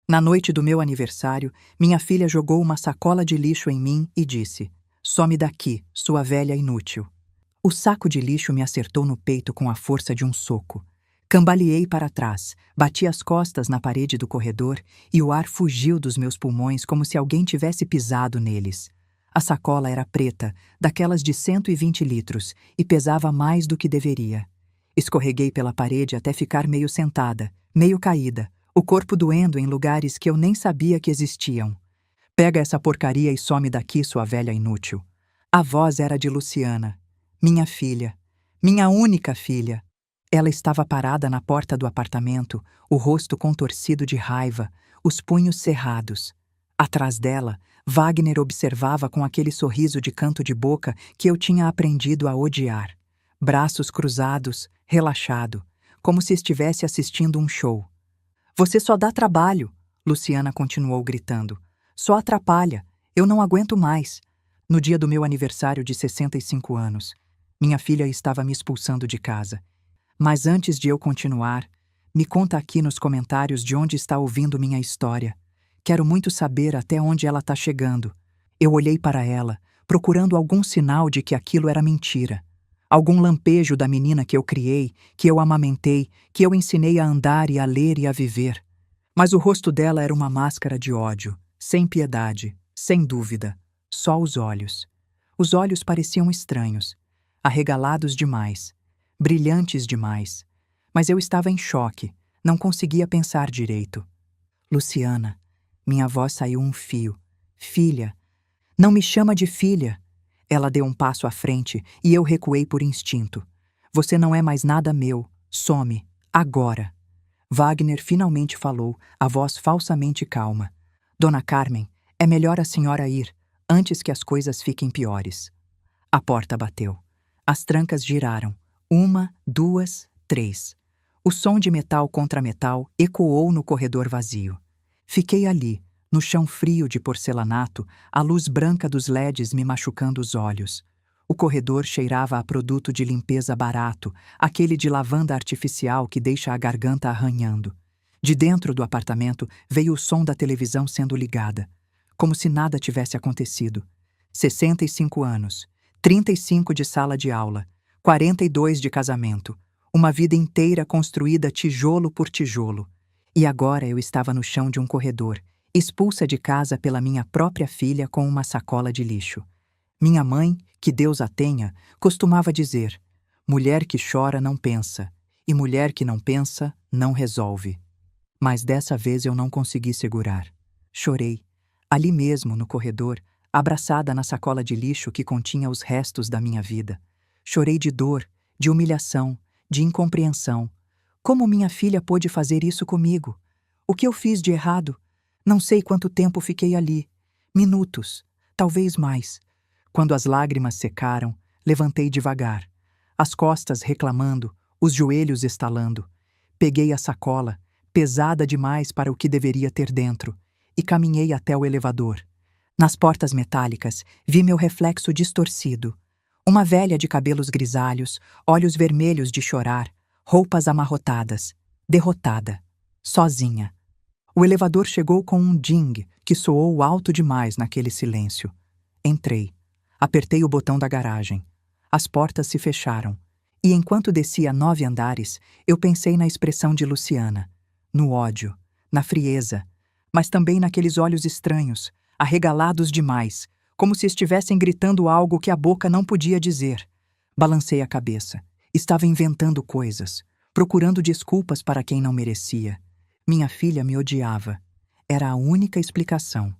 Na noite do meu aniversário, minha filha jogou uma sacola de lixo em mim e disse: "Some daqui, sua velha inútil." O saco de lixo me acertou no peito com a força de um soco. Cambaleei para trás, bati as costas na parede do corredor e o ar fugiu dos meus pulmões como se alguém tivesse pisado neles. A sacola era preta, daquelas de 120 litros, e pesava mais do que deveria. Escorreguei pela parede até ficar meio sentada, meio caída, o corpo doendo em lugares que eu nem sabia que existiam. "Pega essa porcaria e some daqui, sua velha inútil." A voz era de Luciana, minha filha, minha única filha. Ela estava parada na porta do apartamento, o rosto contorcido de raiva, os punhos cerrados. Atrás dela, Wagner observava com aquele sorriso de canto de boca que eu tinha aprendido a odiar. Braços cruzados, relaxado, como se estivesse assistindo um show. "Você só dá trabalho", Luciana continuou gritando. "Só atrapalha. Eu não aguento mais." No dia do meu aniversário de 65 anos, minha filha estava me expulsando de casa. Mas antes de eu continuar, me conta aqui nos comentários de onde está ouvindo minha história. Quero muito saber até onde ela está chegando. Eu olhei para ela, procurando algum sinal de que aquilo era mentira. Algum lampejo da menina que eu criei, que eu amamentei, que eu ensinei a andar e a ler e a viver. Mas o rosto dela era uma máscara de ódio, sem piedade, sem dúvida, só os olhos. Os olhos pareciam estranhos, arregalados demais, brilhantes demais. Mas eu estava em choque, não conseguia pensar direito. "Luciana." Minha voz saiu um fio. "Filha." "Não me chama de filha." Ela deu um passo à frente e eu recuei por instinto. "Você não é mais nada meu. Some. Agora." Wagner finalmente falou, a voz falsamente calma. "Dona Carmen, é melhor a senhora ir, antes que as coisas fiquem piores." A porta bateu. As trancas giraram. 1, 2, 3. O som de metal contra metal ecoou no corredor vazio. Fiquei ali, no chão frio de porcelanato, a luz branca dos LEDs me machucando os olhos. O corredor cheirava a produto de limpeza barato, aquele de lavanda artificial que deixa a garganta arranhando. De dentro do apartamento veio o som da televisão sendo ligada, como se nada tivesse acontecido. 65 anos, 35 de sala de aula, 42 de casamento, uma vida inteira construída tijolo por tijolo. E agora eu estava no chão de um corredor, expulsa de casa pela minha própria filha com uma sacola de lixo. Minha mãe, que Deus a tenha, costumava dizer: "Mulher que chora não pensa, e mulher que não pensa não resolve." Mas dessa vez eu não consegui segurar. Chorei, ali mesmo no corredor, abraçada na sacola de lixo que continha os restos da minha vida. Chorei de dor, de humilhação, de incompreensão. Como minha filha pôde fazer isso comigo? O que eu fiz de errado? Não sei quanto tempo fiquei ali. Minutos, talvez mais. Quando as lágrimas secaram, levantei devagar, as costas reclamando, os joelhos estalando. Peguei a sacola, pesada demais para o que deveria ter dentro, e caminhei até o elevador. Nas portas metálicas, vi meu reflexo distorcido. Uma velha de cabelos grisalhos, olhos vermelhos de chorar, roupas amarrotadas, derrotada, sozinha. O elevador chegou com um ding que soou alto demais naquele silêncio. Entrei. Apertei o botão da garagem. As portas se fecharam. E enquanto descia 9 andares, eu pensei na expressão de Luciana, no ódio, na frieza, mas também naqueles olhos estranhos, arregalados demais, como se estivessem gritando algo que a boca não podia dizer. Balancei a cabeça. Estava inventando coisas, procurando desculpas para quem não merecia. Minha filha me odiava. Era a única explicação.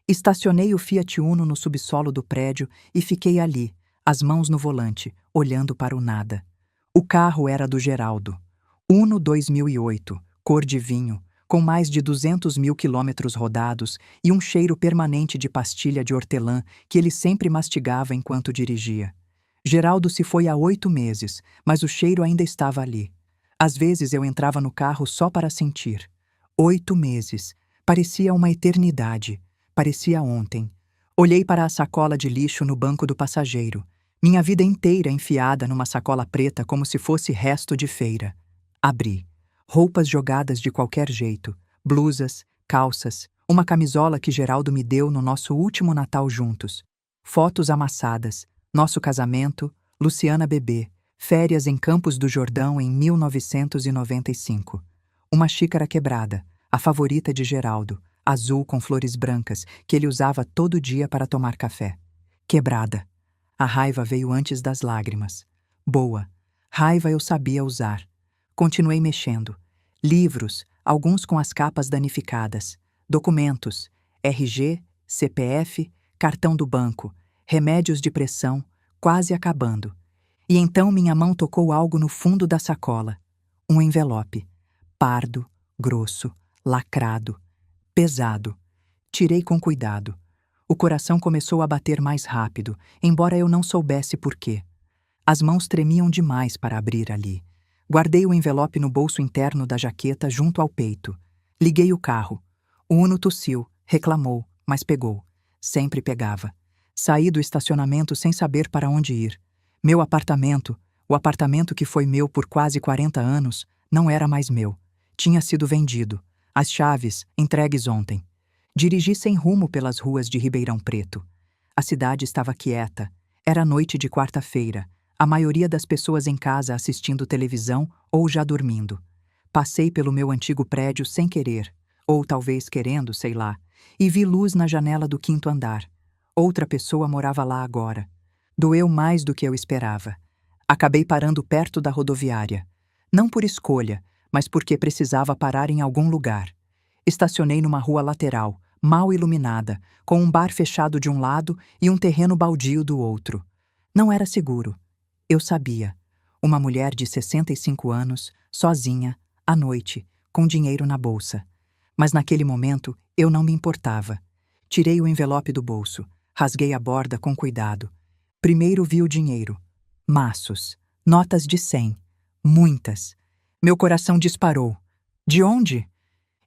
Estacionei o Fiat Uno no subsolo do prédio e fiquei ali, as mãos no volante, olhando para o nada. O carro era do Geraldo. Uno 2008, cor de vinho, com mais de 200 mil quilômetros rodados e um cheiro permanente de pastilha de hortelã que ele sempre mastigava enquanto dirigia. Geraldo se foi há 8 meses, mas o cheiro ainda estava ali. Às vezes eu entrava no carro só para sentir. 8 meses. Parecia uma eternidade. Parecia ontem. Olhei para a sacola de lixo no banco do passageiro. Minha vida inteira enfiada numa sacola preta como se fosse resto de feira. Abri. Roupas jogadas de qualquer jeito. Blusas, calças, uma camisola que Geraldo me deu no nosso último Natal juntos, fotos amassadas, nosso casamento, Luciana bebê, férias em Campos do Jordão em 1995. Uma xícara quebrada, a favorita de Geraldo, azul com flores brancas, que ele usava todo dia para tomar café. Quebrada. A raiva veio antes das lágrimas. Boa. Raiva eu sabia usar. Continuei mexendo. Livros, alguns com as capas danificadas. Documentos, RG, CPF, cartão do banco, remédios de pressão, quase acabando. E então minha mão tocou algo no fundo da sacola. Um envelope. Pardo, grosso, lacrado, pesado. Tirei com cuidado. O coração começou a bater mais rápido, embora eu não soubesse por quê. As mãos tremiam demais para abrir ali. Guardei o envelope no bolso interno da jaqueta junto ao peito. Liguei o carro. O Uno tossiu, reclamou, mas pegou. Sempre pegava. Saí do estacionamento sem saber para onde ir. Meu apartamento, o apartamento que foi meu por quase 40 anos, não era mais meu. Tinha sido vendido. As chaves, entregues ontem. Dirigi sem rumo pelas ruas de Ribeirão Preto. A cidade estava quieta. Era noite de quarta-feira. A maioria das pessoas em casa assistindo televisão ou já dormindo. Passei pelo meu antigo prédio sem querer, ou talvez querendo, sei lá, e vi luz na janela do 5º andar. Outra pessoa morava lá agora. Doeu mais do que eu esperava. Acabei parando perto da rodoviária. Não por escolha, mas porque precisava parar em algum lugar. Estacionei numa rua lateral, mal iluminada, com um bar fechado de um lado e um terreno baldio do outro. Não era seguro. Eu sabia. Uma mulher de 65 anos, sozinha, à noite, com dinheiro na bolsa. Mas naquele momento eu não me importava. Tirei o envelope do bolso, rasguei a borda com cuidado. Primeiro vi o dinheiro. Maços, notas de 100, muitas. Meu coração disparou. De onde?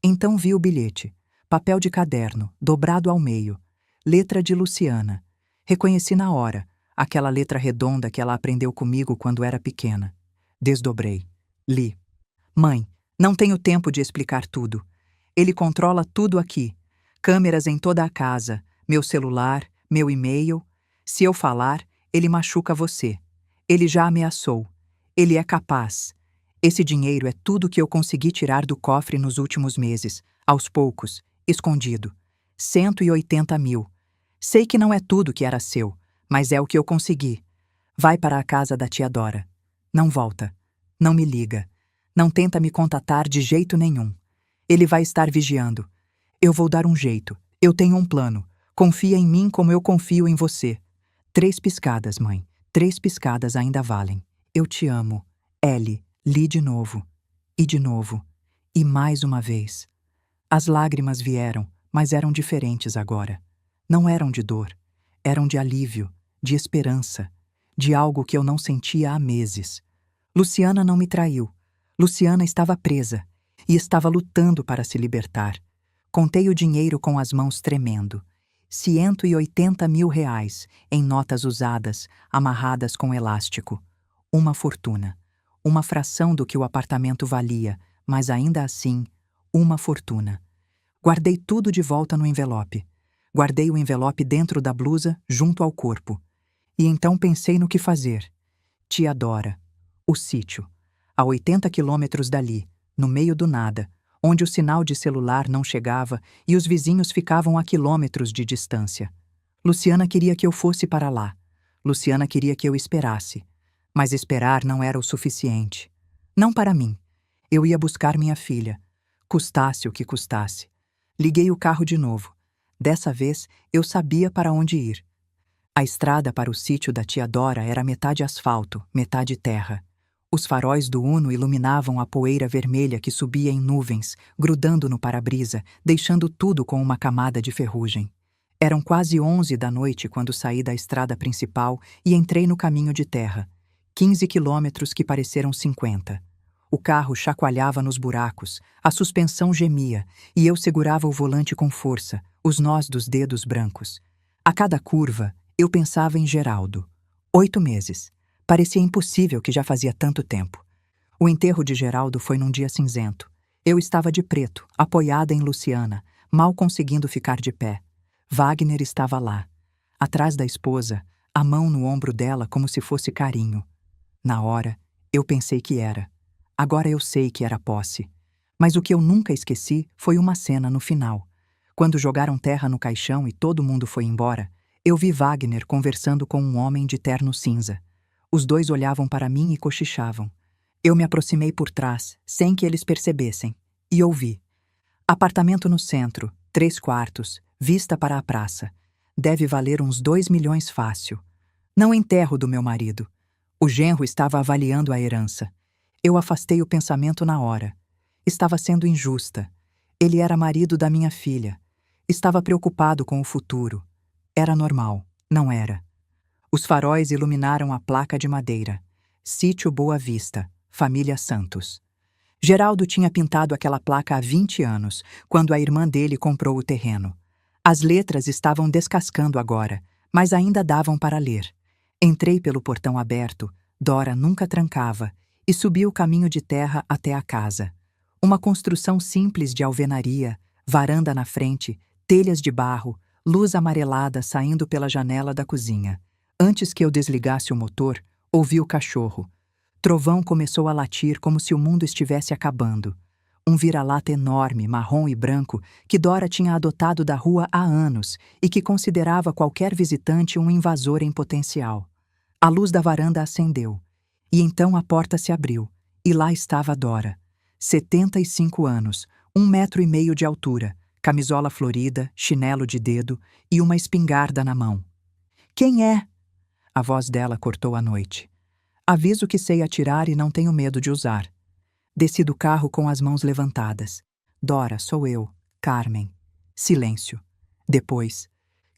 Então vi o bilhete. Papel de caderno, dobrado ao meio. Letra de Luciana. Reconheci na hora, aquela letra redonda que ela aprendeu comigo quando era pequena. Desdobrei. Li. Mãe, não tenho tempo de explicar tudo. Ele controla tudo aqui. Câmeras em toda a casa, meu celular, meu e-mail. Se eu falar, ele machuca você. Ele já ameaçou. Ele é capaz. Esse dinheiro é tudo que eu consegui tirar do cofre nos últimos meses, aos poucos, escondido. 180 mil. Sei que não é tudo que era seu, mas é o que eu consegui. Vai para a casa da tia Dora. Não volta. Não me liga. Não tenta me contatar de jeito nenhum. Ele vai estar vigiando. Eu vou dar um jeito. Eu tenho um plano. Confia em mim como eu confio em você. 3 piscadas, mãe. 3 piscadas ainda valem. Eu te amo. Ellie. Li de novo. E de novo. E mais uma vez. As lágrimas vieram, mas eram diferentes agora. Não eram de dor. Eram de alívio, de esperança, de algo que eu não sentia há meses. Luciana não me traiu. Luciana estava presa e estava lutando para se libertar. Contei o dinheiro com as mãos tremendo. 180 mil reais em notas usadas, amarradas com elástico. Uma fortuna. Uma fração do que o apartamento valia, mas ainda assim, uma fortuna. Guardei tudo de volta no envelope. Guardei o envelope dentro da blusa, junto ao corpo. E então pensei no que fazer. Tia Dora. O sítio. A 80 quilômetros dali, no meio do nada, onde o sinal de celular não chegava e os vizinhos ficavam a quilômetros de distância. Luciana queria que eu fosse para lá. Luciana queria que eu esperasse. Mas esperar não era o suficiente. Não para mim. Eu ia buscar minha filha. Custasse o que custasse. Liguei o carro de novo. Dessa vez, eu sabia para onde ir. A estrada para o sítio da tia Dora era metade asfalto, metade terra. Os faróis do Uno iluminavam a poeira vermelha que subia em nuvens, grudando no para-brisa, deixando tudo com uma camada de ferrugem. Eram quase 11 da noite quando saí da estrada principal e entrei no caminho de terra. 15 quilômetros que pareceram 50. O carro chacoalhava nos buracos, a suspensão gemia, e eu segurava o volante com força, os nós dos dedos brancos. A cada curva, eu pensava em Geraldo. 8 meses. Parecia impossível que já fazia tanto tempo. O enterro de Geraldo foi num dia cinzento. Eu estava de preto, apoiada em Luciana, mal conseguindo ficar de pé. Wagner estava lá, atrás da esposa, a mão no ombro dela como se fosse carinho. Na hora, eu pensei que era. Agora eu sei que era posse. Mas o que eu nunca esqueci foi uma cena no final. Quando jogaram terra no caixão e todo mundo foi embora, eu vi Wagner conversando com um homem de terno cinza. Os dois olhavam para mim e cochichavam. Eu me aproximei por trás, sem que eles percebessem, e ouvi. Apartamento no centro, 3 quartos, vista para a praça. Deve valer uns 2 milhões fácil. Não enterro do meu marido. O genro estava avaliando a herança. Eu afastei o pensamento na hora. Estava sendo injusta. Ele era marido da minha filha. Estava preocupado com o futuro. Era normal, não era. Os faróis iluminaram a placa de madeira. Sítio Boa Vista, família Santos. Geraldo tinha pintado aquela placa há 20 anos, quando a irmã dele comprou o terreno. As letras estavam descascando agora, mas ainda davam para ler. Entrei pelo portão aberto, Dora nunca trancava, e subi o caminho de terra até a casa. Uma construção simples de alvenaria, varanda na frente, telhas de barro, luz amarelada saindo pela janela da cozinha. Antes que eu desligasse o motor, ouvi o cachorro. Trovão começou a latir como se o mundo estivesse acabando. Um vira-lata enorme, marrom e branco, que Dora tinha adotado da rua há anos e que considerava qualquer visitante um invasor em potencial. A luz da varanda acendeu. E então a porta se abriu, e lá estava Dora. 75 anos, 1,5 metros de altura, camisola florida, chinelo de dedo e uma espingarda na mão. "Quem é?" A voz dela cortou a noite. Aviso que sei atirar e não tenho medo de usar. Desci do carro com as mãos levantadas. "Dora, sou eu, Carmen." Silêncio. Depois,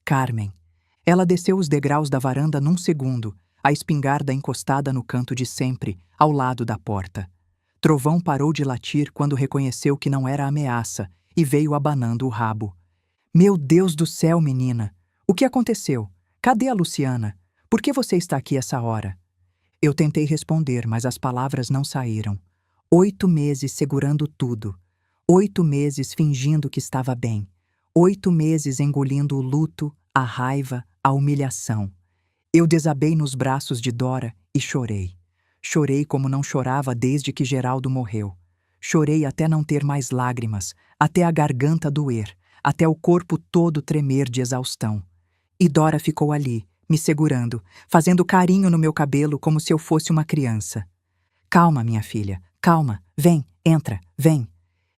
"Carmen." Ela desceu os degraus da varanda num segundo, a espingarda encostada no canto de sempre, ao lado da porta. Trovão parou de latir quando reconheceu que não era ameaça e veio abanando o rabo. "Meu Deus do céu, menina! O que aconteceu? Cadê a Luciana? Por que você está aqui essa hora?" Eu tentei responder, mas as palavras não saíram. 8 meses segurando tudo. 8 meses fingindo que estava bem. 8 meses engolindo o luto, a raiva, a humilhação. Eu desabei nos braços de Dora e chorei. Chorei como não chorava desde que Geraldo morreu. Chorei até não ter mais lágrimas, até a garganta doer, até o corpo todo tremer de exaustão. E Dora ficou ali, me segurando, fazendo carinho no meu cabelo como se eu fosse uma criança. "Calma, minha filha, calma, vem, entra, vem."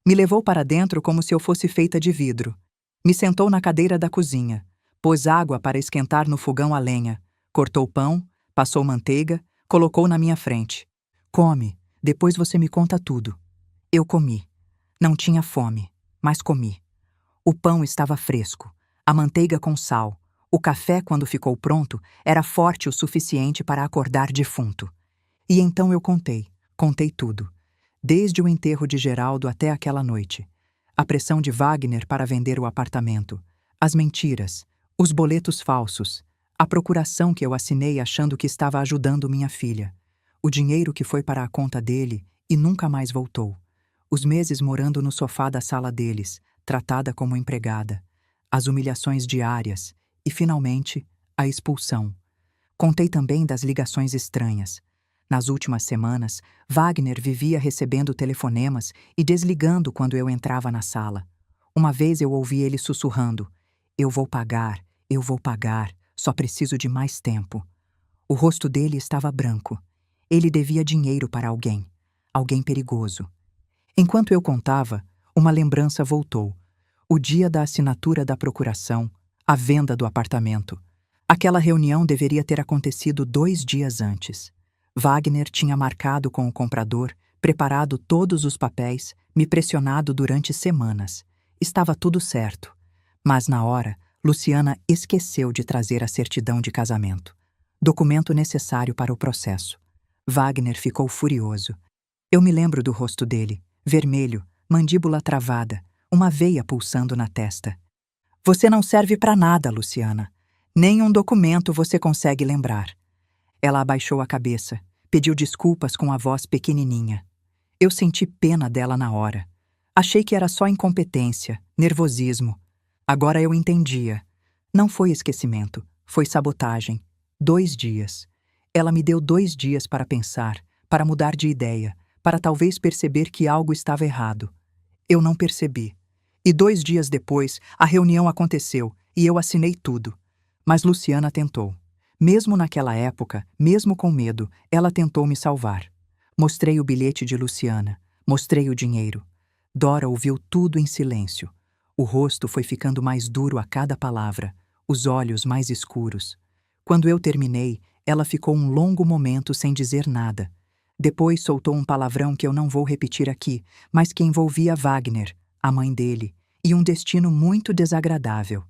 Me levou para dentro como se eu fosse feita de vidro. Me sentou na cadeira da cozinha, pôs água para esquentar no fogão a lenha, cortou pão, passou manteiga, colocou na minha frente. "Come, depois você me conta tudo." Eu comi. Não tinha fome, mas comi. O pão estava fresco, a manteiga com sal. O café, quando ficou pronto, era forte o suficiente para acordar defunto. E então eu contei tudo. Desde o enterro de Geraldo até aquela noite. A pressão de Wagner para vender o apartamento. As mentiras. Os boletos falsos. A procuração que eu assinei achando que estava ajudando minha filha. O dinheiro que foi para a conta dele e nunca mais voltou. Os meses morando no sofá da sala deles, tratada como empregada. As humilhações diárias. E, finalmente, a expulsão. Contei também das ligações estranhas. Nas últimas semanas, Wagner vivia recebendo telefonemas e desligando quando eu entrava na sala. Uma vez eu ouvi ele sussurrando: eu vou pagar, só preciso de mais tempo." O rosto dele estava branco. Ele devia dinheiro para alguém perigoso. Enquanto eu contava, uma lembrança voltou. O dia da assinatura da procuração, a venda do apartamento. Aquela reunião deveria ter acontecido 2 dias antes. Wagner tinha marcado com o comprador, preparado todos os papéis, me pressionado durante semanas. Estava tudo certo. Mas na hora, Luciana esqueceu de trazer a certidão de casamento. Documento necessário para o processo. Wagner ficou furioso. Eu me lembro do rosto dele, vermelho, mandíbula travada, uma veia pulsando na testa. "Você não serve para nada, Luciana. Nem um documento você consegue lembrar." Ela abaixou a cabeça, pediu desculpas com a voz pequenininha. Eu senti pena dela na hora. Achei que era só incompetência, nervosismo. Agora eu entendia. Não foi esquecimento, foi sabotagem. 2 dias. Ela me deu 2 dias para pensar, para mudar de ideia, para talvez perceber que algo estava errado. Eu não percebi. E 2 dias depois, a reunião aconteceu e eu assinei tudo. Mas Luciana tentou. Mesmo naquela época, mesmo com medo, ela tentou me salvar. Mostrei o bilhete de Luciana, mostrei o dinheiro. Dora ouviu tudo em silêncio. O rosto foi ficando mais duro a cada palavra, os olhos mais escuros. Quando eu terminei, ela ficou um longo momento sem dizer nada. Depois soltou um palavrão que eu não vou repetir aqui, mas que envolvia Wagner, a mãe dele, e um destino muito desagradável.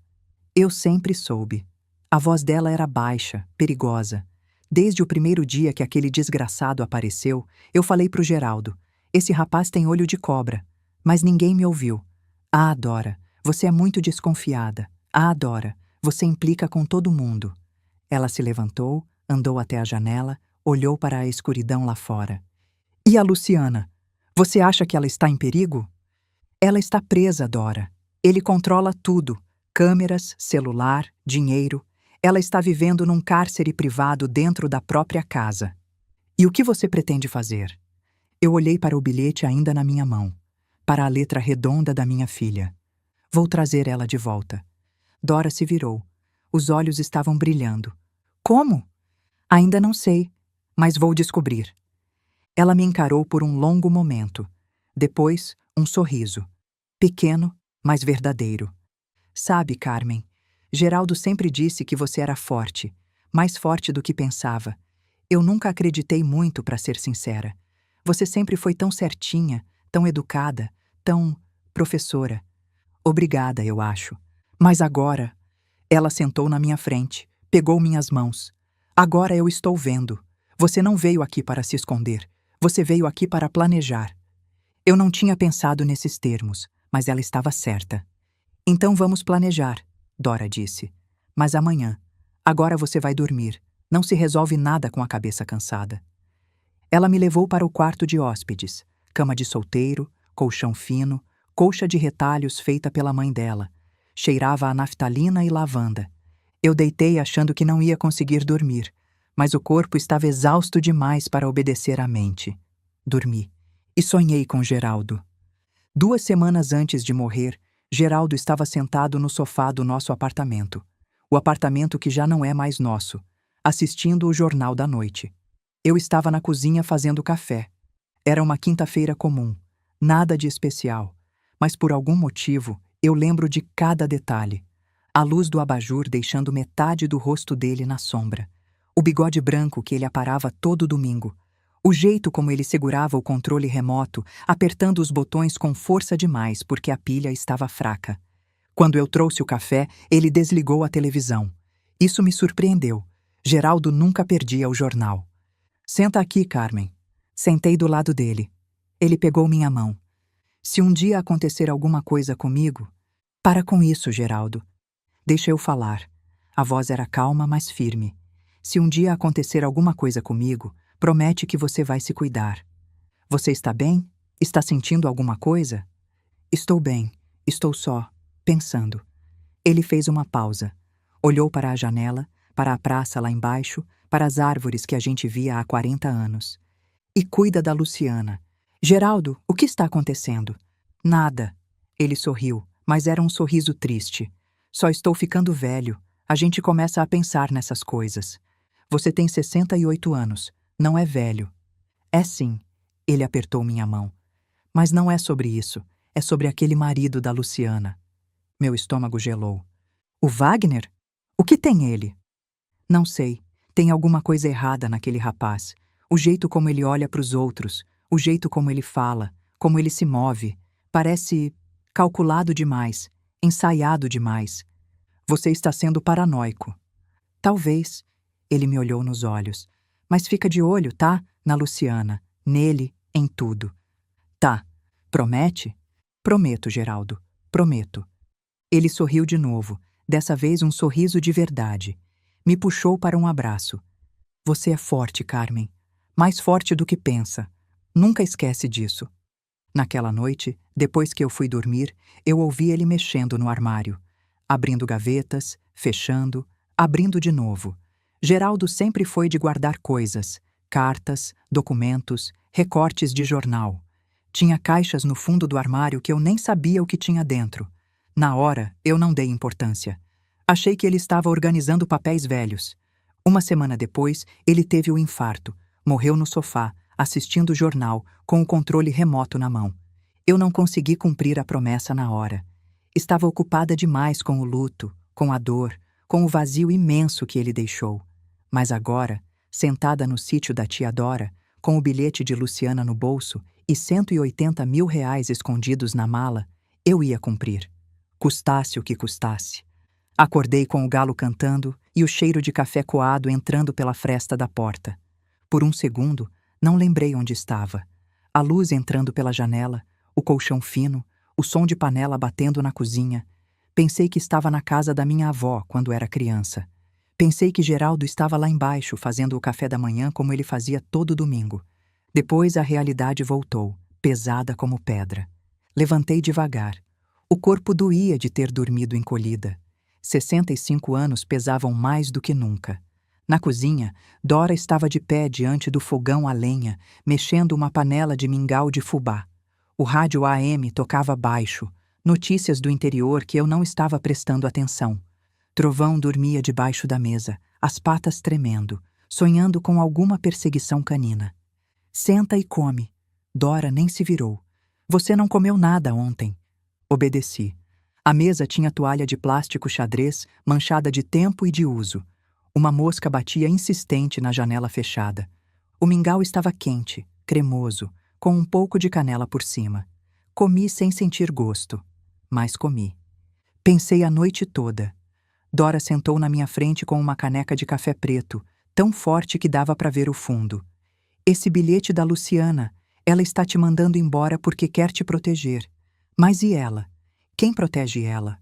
Eu sempre soube. A voz dela era baixa, perigosa. Desde o primeiro dia que aquele desgraçado apareceu, eu falei pro Geraldo: esse rapaz tem olho de cobra. Mas ninguém me ouviu. Ah, Dora, você é muito desconfiada. Ah, Dora, você implica com todo mundo. Ela se levantou, andou até a janela, olhou para a escuridão lá fora. E a Luciana? Você acha que ela está em perigo? Ela está presa, Dora. Ele controla tudo: câmeras, celular, dinheiro. Ela está vivendo num cárcere privado dentro da própria casa. E o que você pretende fazer? Eu olhei para o bilhete ainda na minha mão, para a letra redonda da minha filha. Vou trazer ela de volta. Dora se virou. Os olhos estavam brilhando. Como? Ainda não sei, mas vou descobrir. Ela me encarou por um longo momento. Depois, um sorriso. Pequeno, mas verdadeiro. Sabe, Carmen, Geraldo sempre disse que você era forte, mais forte do que pensava. Eu nunca acreditei muito, para ser sincera. Você sempre foi tão certinha, tão educada, tão professora. Obrigada, eu acho. Mas agora... Ela sentou na minha frente, pegou minhas mãos. Agora eu estou vendo. Você não veio aqui para se esconder. Você veio aqui para planejar. Eu não tinha pensado nesses termos, mas ela estava certa. Então vamos planejar, Dora disse. Mas amanhã. Agora você vai dormir. Não se resolve nada com a cabeça cansada. Ela me levou para o quarto de hóspedes. Cama de solteiro, colchão fino, colcha de retalhos feita pela mãe dela. Cheirava a naftalina e lavanda. Eu deitei achando que não ia conseguir dormir, mas o corpo estava exausto demais para obedecer à mente. Dormi. E sonhei com Geraldo. 2 semanas antes de morrer, Geraldo estava sentado no sofá do nosso apartamento. O apartamento que já não é mais nosso, assistindo o Jornal da Noite. Eu estava na cozinha fazendo café. Era uma quinta-feira comum, nada de especial, mas por algum motivo eu lembro de cada detalhe. A luz do abajur deixando metade do rosto dele na sombra. O bigode branco que ele aparava todo domingo. O jeito como ele segurava o controle remoto, apertando os botões com força demais porque a pilha estava fraca. Quando eu trouxe o café, ele desligou a televisão. Isso me surpreendeu. Geraldo nunca perdia o jornal. Senta aqui, Carmen. Sentei do lado dele. Ele pegou minha mão. Se um dia acontecer alguma coisa comigo... Para com isso, Geraldo. Deixa eu falar. A voz era calma, mas firme. Se um dia acontecer alguma coisa comigo, promete que você vai se cuidar. Você está bem? Está sentindo alguma coisa? Estou bem. Estou só, pensando. Ele fez uma pausa. Olhou para a janela, para a praça lá embaixo, para as árvores que a gente via há 40 anos. E cuida da Luciana. Geraldo, o que está acontecendo? Nada. Ele sorriu, mas era um sorriso triste. Só estou ficando velho. A gente começa a pensar nessas coisas. Você tem 68 anos. Não é velho. É sim. Ele apertou minha mão. Mas não é sobre isso. É sobre aquele marido da Luciana. Meu estômago gelou. O Wagner? O que tem ele? Não sei. Tem alguma coisa errada naquele rapaz. O jeito como ele olha para os outros, o jeito como ele fala, como ele se move. Parece calculado demais, ensaiado demais. Você está sendo paranoico. Talvez. Ele me olhou nos olhos. Mas fica de olho, tá? Na Luciana, nele, em tudo. Tá. Promete? Prometo, Geraldo. Prometo. Ele sorriu de novo, dessa vez um sorriso de verdade. Me puxou para um abraço. Você é forte, Carmen. Mais forte do que pensa. Nunca esquece disso. Naquela noite, depois que eu fui dormir, eu ouvi ele mexendo no armário, abrindo gavetas, fechando, abrindo de novo. Geraldo sempre foi de guardar coisas, cartas, documentos, recortes de jornal. Tinha caixas no fundo do armário que eu nem sabia o que tinha dentro. Na hora, eu não dei importância. Achei que ele estava organizando papéis velhos. Uma semana depois, ele teve o infarto. Morreu no sofá, assistindo o jornal, com o controle remoto na mão. Eu não consegui cumprir a promessa na hora. Estava ocupada demais com o luto, com a dor, com o vazio imenso que ele deixou. Mas agora, sentada no sítio da tia Dora, com o bilhete de Luciana no bolso e 180 mil reais escondidos na mala, eu ia cumprir. Custasse o que custasse. Acordei com o galo cantando e o cheiro de café coado entrando pela fresta da porta. Por um segundo, não lembrei onde estava. A luz entrando pela janela, o colchão fino, o som de panela batendo na cozinha. Pensei que estava na casa da minha avó quando era criança. Pensei que Geraldo estava lá embaixo fazendo o café da manhã como ele fazia todo domingo. Depois a realidade voltou, pesada como pedra. Levantei devagar. O corpo doía de ter dormido encolhida. 65 anos pesavam mais do que nunca. Na cozinha, Dora estava de pé diante do fogão a lenha, mexendo uma panela de mingau de fubá. O rádio AM tocava baixo, notícias do interior que eu não estava prestando atenção. Trovão dormia debaixo da mesa, as patas tremendo, sonhando com alguma perseguição canina. Senta e come. Dora nem se virou. Você não comeu nada ontem. Obedeci. A mesa tinha toalha de plástico xadrez, manchada de tempo e de uso. Uma mosca batia insistente na janela fechada. O mingau estava quente, cremoso, com um pouco de canela por cima. Comi sem sentir gosto, mas comi. Pensei a noite toda. Dora sentou na minha frente com uma caneca de café preto, tão forte que dava para ver o fundo. Esse bilhete da Luciana, ela está te mandando embora porque quer te proteger. Mas e ela? Quem protege ela?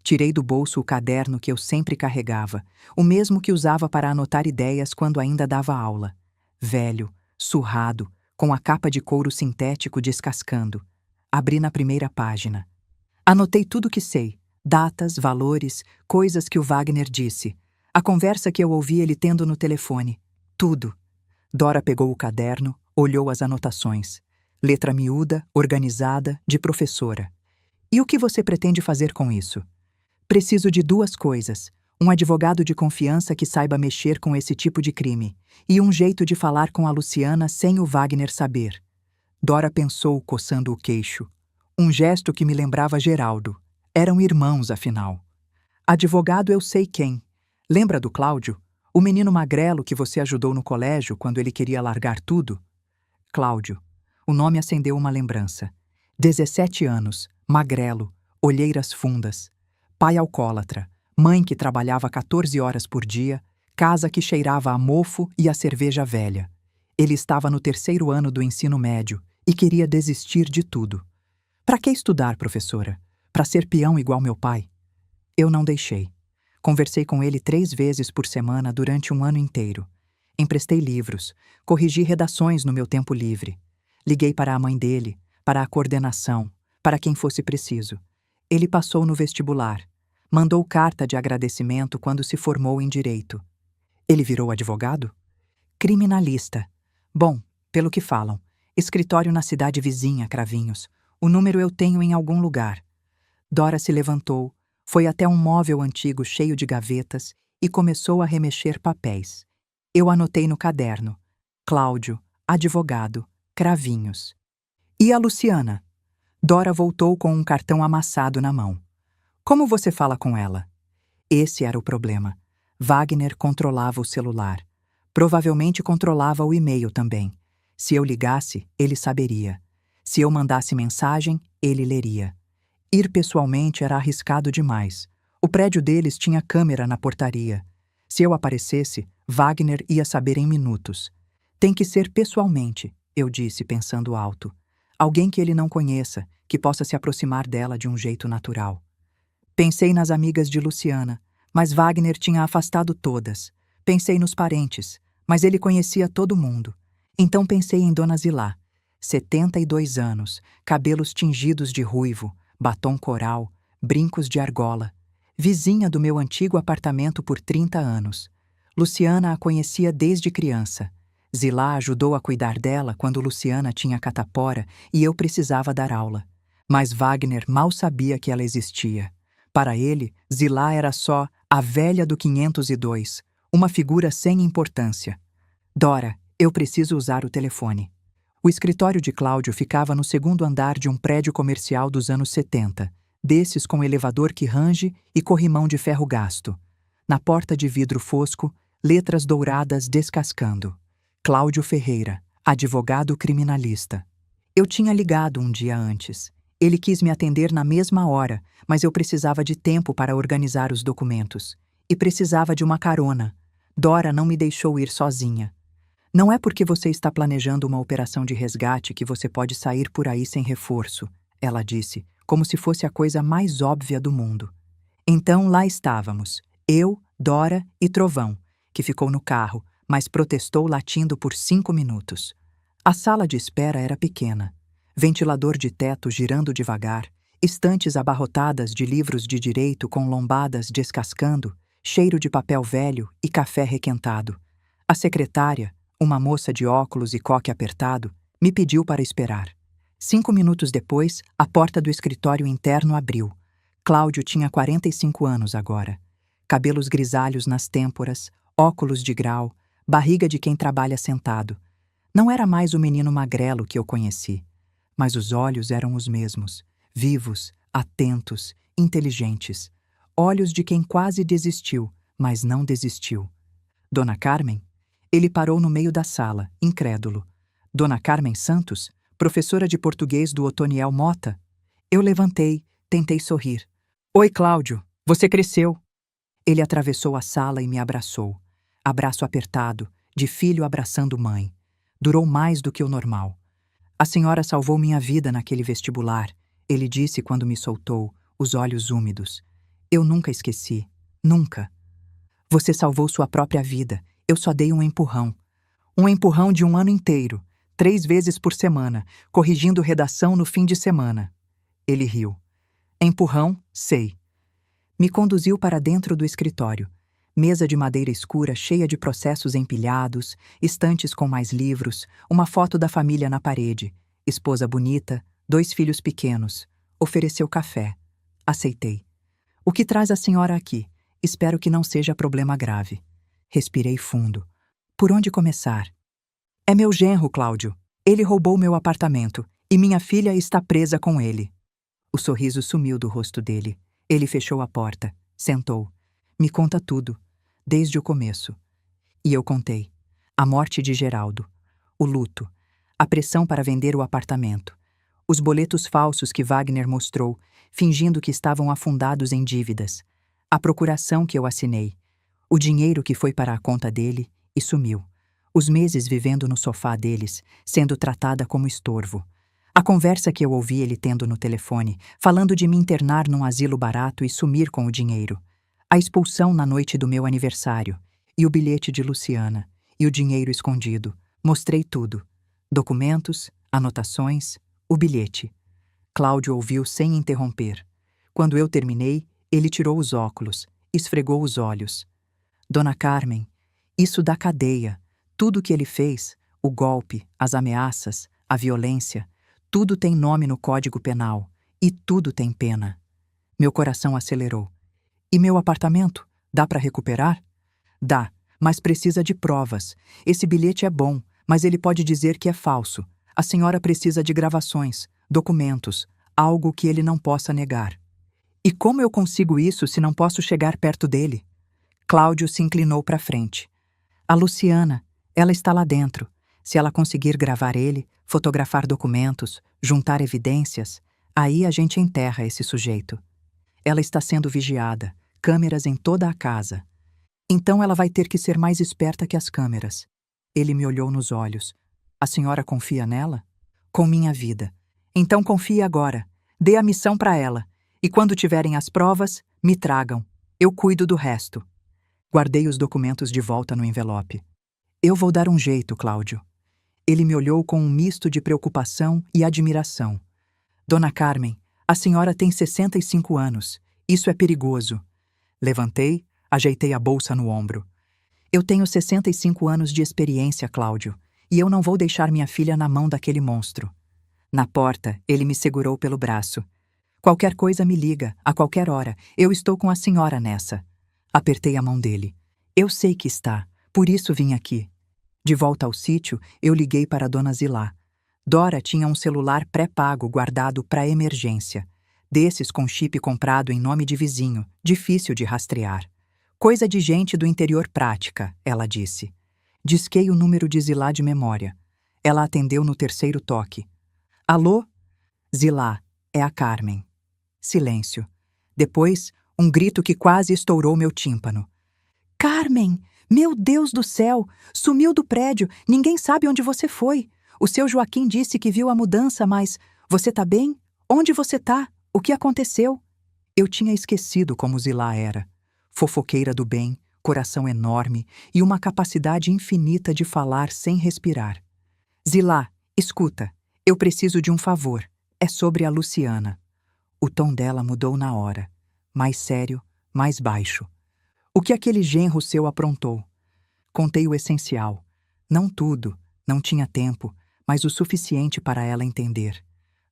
Tirei do bolso o caderno que eu sempre carregava, o mesmo que usava para anotar ideias quando ainda dava aula. Velho, surrado, com a capa de couro sintético descascando. Abri na primeira página. Anotei tudo que sei, datas, valores, coisas que o Wagner disse, a conversa que eu ouvi ele tendo no telefone. Tudo. Dora pegou o caderno, olhou as anotações. Letra miúda, organizada, de professora. E o que você pretende fazer com isso? Preciso de 2 coisas. Um advogado de confiança que saiba mexer com esse tipo de crime. E um jeito de falar com a Luciana sem o Wagner saber. Dora pensou, coçando o queixo. Um gesto que me lembrava Geraldo. Eram irmãos, afinal. Advogado eu sei quem. Lembra do Cláudio? O menino magrelo que você ajudou no colégio quando ele queria largar tudo? Cláudio. O nome acendeu uma lembrança. 17 anos, magrelo, olheiras fundas. Pai alcoólatra, mãe que trabalhava 14 horas por dia, casa que cheirava a mofo e a cerveja velha. Ele estava no 3º ano do ensino médio e queria desistir de tudo. Para que estudar, professora? Para ser peão igual meu pai? Eu não deixei. Conversei com ele 3 vezes por semana durante um ano inteiro. Emprestei livros, corrigi redações no meu tempo livre. Liguei para a mãe dele, para a coordenação, para quem fosse preciso. Ele passou no vestibular. Mandou carta de agradecimento quando se formou em direito. Ele virou advogado? Criminalista. Bom, pelo que falam, escritório na cidade vizinha, Cravinhos. O número eu tenho em algum lugar. Dora se levantou, foi até um móvel antigo cheio de gavetas e começou a remexer papéis. Eu anotei no caderno. Cláudio, advogado, Cravinhos. E a Luciana? Dora voltou com um cartão amassado na mão. Como você fala com ela? Esse era o problema. Wagner controlava o celular. Provavelmente controlava o e-mail também. Se eu ligasse, ele saberia. Se eu mandasse mensagem, ele leria. Ir pessoalmente era arriscado demais. O prédio deles tinha câmera na portaria. Se eu aparecesse, Wagner ia saber em minutos. Tem que ser pessoalmente, eu disse pensando alto. Alguém que ele não conheça, que possa se aproximar dela de um jeito natural. Pensei nas amigas de Luciana, mas Wagner tinha afastado todas. Pensei nos parentes, mas ele conhecia todo mundo. Então pensei em Dona Zilá. 72 anos, cabelos tingidos de ruivo, batom coral, brincos de argola. Vizinha do meu antigo apartamento por 30 anos. Luciana a conhecia desde criança. Zilá ajudou a cuidar dela quando Luciana tinha catapora e eu precisava dar aula. Mas Wagner mal sabia que ela existia. Para ele, Zilá era só a velha do 502, uma figura sem importância. Dora, eu preciso usar o telefone. O escritório de Cláudio ficava no segundo andar de um prédio comercial dos anos 70, desses com elevador que range e corrimão de ferro gasto. Na porta de vidro fosco, letras douradas descascando. Cláudio Ferreira, advogado criminalista. Eu tinha ligado um dia antes. Ele quis me atender na mesma hora, mas eu precisava de tempo para organizar os documentos. E precisava de uma carona. Dora não me deixou ir sozinha. Não é porque você está planejando uma operação de resgate que você pode sair por aí sem reforço, ela disse, como se fosse a coisa mais óbvia do mundo. Então lá estávamos, eu, Dora e Trovão, que ficou no carro, mas protestou latindo por 5 minutos. A sala de espera era pequena. Ventilador de teto girando devagar, estantes abarrotadas de livros de direito com lombadas descascando, cheiro de papel velho e café requentado. A secretária, uma moça de óculos e coque apertado, me pediu para esperar. 5 minutos depois, a porta do escritório interno abriu. Cláudio tinha 45 anos agora. Cabelos grisalhos nas têmporas, óculos de grau, barriga de quem trabalha sentado. Não era mais o menino magrelo que eu conheci, mas os olhos eram os mesmos, vivos, atentos, inteligentes. Olhos de quem quase desistiu, mas não desistiu. Dona Carmen? Ele parou no meio da sala, incrédulo. Dona Carmen Santos, professora de português do Otoniel Mota? Eu levantei, tentei sorrir. Oi, Cláudio, você cresceu. Ele atravessou a sala e me abraçou. Abraço apertado, de filho abraçando mãe. Durou mais do que o normal. A senhora salvou minha vida naquele vestibular, ele disse quando me soltou, os olhos úmidos. Eu nunca esqueci, nunca. Você salvou sua própria vida. Eu só dei um empurrão. Um empurrão de um ano inteiro, 3 vezes por semana, corrigindo redação no fim de semana. Ele riu. Empurrão, sei. Me conduziu para dentro do escritório. Mesa de madeira escura cheia de processos empilhados, estantes com mais livros, uma foto da família na parede, esposa bonita, 2 filhos pequenos. Ofereceu café. Aceitei. O que traz a senhora aqui? Espero que não seja problema grave. Respirei fundo. Por onde começar? É meu genro, Cláudio. Ele roubou meu apartamento e minha filha está presa com ele. O sorriso sumiu do rosto dele. Ele fechou a porta, sentou. Me conta tudo, desde o começo. E eu contei. A morte de Geraldo, o luto, a pressão para vender o apartamento, os boletos falsos que Wagner mostrou, fingindo que estavam afundados em dívidas, a procuração que eu assinei, o dinheiro que foi para a conta dele e sumiu, os meses vivendo no sofá deles, sendo tratada como estorvo, a conversa que eu ouvi ele tendo no telefone, falando de me internar num asilo barato e sumir com o dinheiro, a expulsão na noite do meu aniversário, e o bilhete de Luciana, e o dinheiro escondido. Mostrei tudo. Documentos, anotações, o bilhete. Cláudio ouviu sem interromper. Quando eu terminei, ele tirou os óculos, esfregou os olhos. Dona Carmen, isso da cadeia, tudo que ele fez, o golpe, as ameaças, a violência, tudo tem nome no Código Penal, e tudo tem pena. Meu coração acelerou. E meu apartamento? Dá para recuperar? Dá, mas precisa de provas. Esse bilhete é bom, mas ele pode dizer que é falso. A senhora precisa de gravações, documentos, algo que ele não possa negar. E como eu consigo isso se não posso chegar perto dele? Cláudio se inclinou para frente. A Luciana, ela está lá dentro. Se ela conseguir gravar ele, fotografar documentos, juntar evidências, aí a gente enterra esse sujeito. Ela está sendo vigiada, câmeras em toda a casa. Então ela vai ter que ser mais esperta que as câmeras. Ele me olhou nos olhos. A senhora confia nela? Com minha vida. Então confie agora. Dê a missão para ela. E quando tiverem as provas, me tragam. Eu cuido do resto. Guardei os documentos de volta no envelope. Eu vou dar um jeito, Cláudio. Ele me olhou com um misto de preocupação e admiração. Dona Carmen, a senhora tem 65 anos. Isso é perigoso. Levantei, ajeitei a bolsa no ombro. Eu tenho 65 anos de experiência, Cláudio, e eu não vou deixar minha filha na mão daquele monstro. Na porta, ele me segurou pelo braço. Qualquer coisa me liga, a qualquer hora. Eu estou com a senhora nessa. Apertei a mão dele. Eu sei que está, por isso vim aqui. De volta ao sítio, eu liguei para a dona Zilá. Dora tinha um celular pré-pago guardado para emergência. Desses com chip comprado em nome de vizinho, difícil de rastrear. Coisa de gente do interior prática, ela disse. Disquei o número de Zilá de memória. Ela atendeu no terceiro toque. Alô? Zilá, é a Carmen. Silêncio. Depois, um grito que quase estourou meu tímpano. Carmen! Meu Deus do céu! Sumiu do prédio, ninguém sabe onde você foi. O seu Joaquim disse que viu a mudança, mas você tá bem? Onde você tá? O que aconteceu? Eu tinha esquecido como Zilá era. Fofoqueira do bem, coração enorme e uma capacidade infinita de falar sem respirar. Zilá, escuta, eu preciso de um favor. É sobre a Luciana. O tom dela mudou na hora. Mais sério, mais baixo. O que aquele genro seu aprontou? Contei o essencial. Não tudo, não tinha tempo, mas o suficiente para ela entender.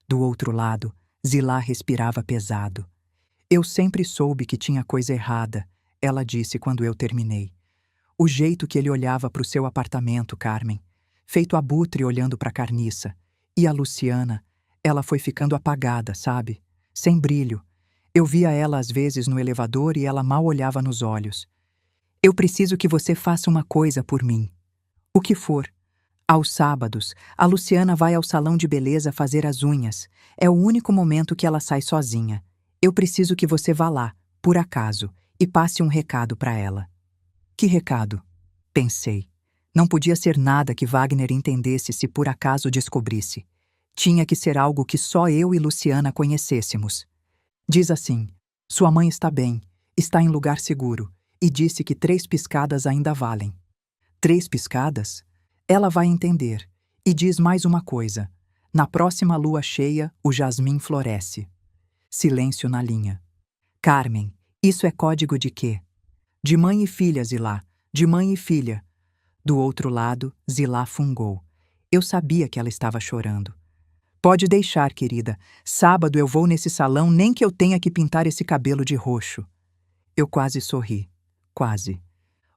Do outro lado, Zilá respirava pesado. Eu sempre soube que tinha coisa errada, ela disse quando eu terminei. O jeito que ele olhava para o seu apartamento, Carmen. Feito abutre olhando para a carniça. E a Luciana, ela foi ficando apagada, sabe? Sem brilho. Eu via ela às vezes no elevador e ela mal olhava nos olhos. Eu preciso que você faça uma coisa por mim. O que for. Aos sábados, a Luciana vai ao salão de beleza fazer as unhas. É o único momento que ela sai sozinha. Eu preciso que você vá lá, por acaso, e passe um recado para ela. Que recado? Pensei. Não podia ser nada que Wagner entendesse se por acaso descobrisse. Tinha que ser algo que só eu e Luciana conhecêssemos. Diz assim: sua mãe está bem, está em lugar seguro, e disse que 3 piscadas ainda valem. 3 piscadas? Ela vai entender. E diz mais uma coisa. Na próxima lua cheia, o jasmim floresce. Silêncio na linha. Carmen, isso é código de quê? De mãe e filha, Zilá. De mãe e filha. Do outro lado, Zilá fungou. Eu sabia que ela estava chorando. Pode deixar, querida. Sábado eu vou nesse salão, nem que eu tenha que pintar esse cabelo de roxo. Eu quase sorri. Quase.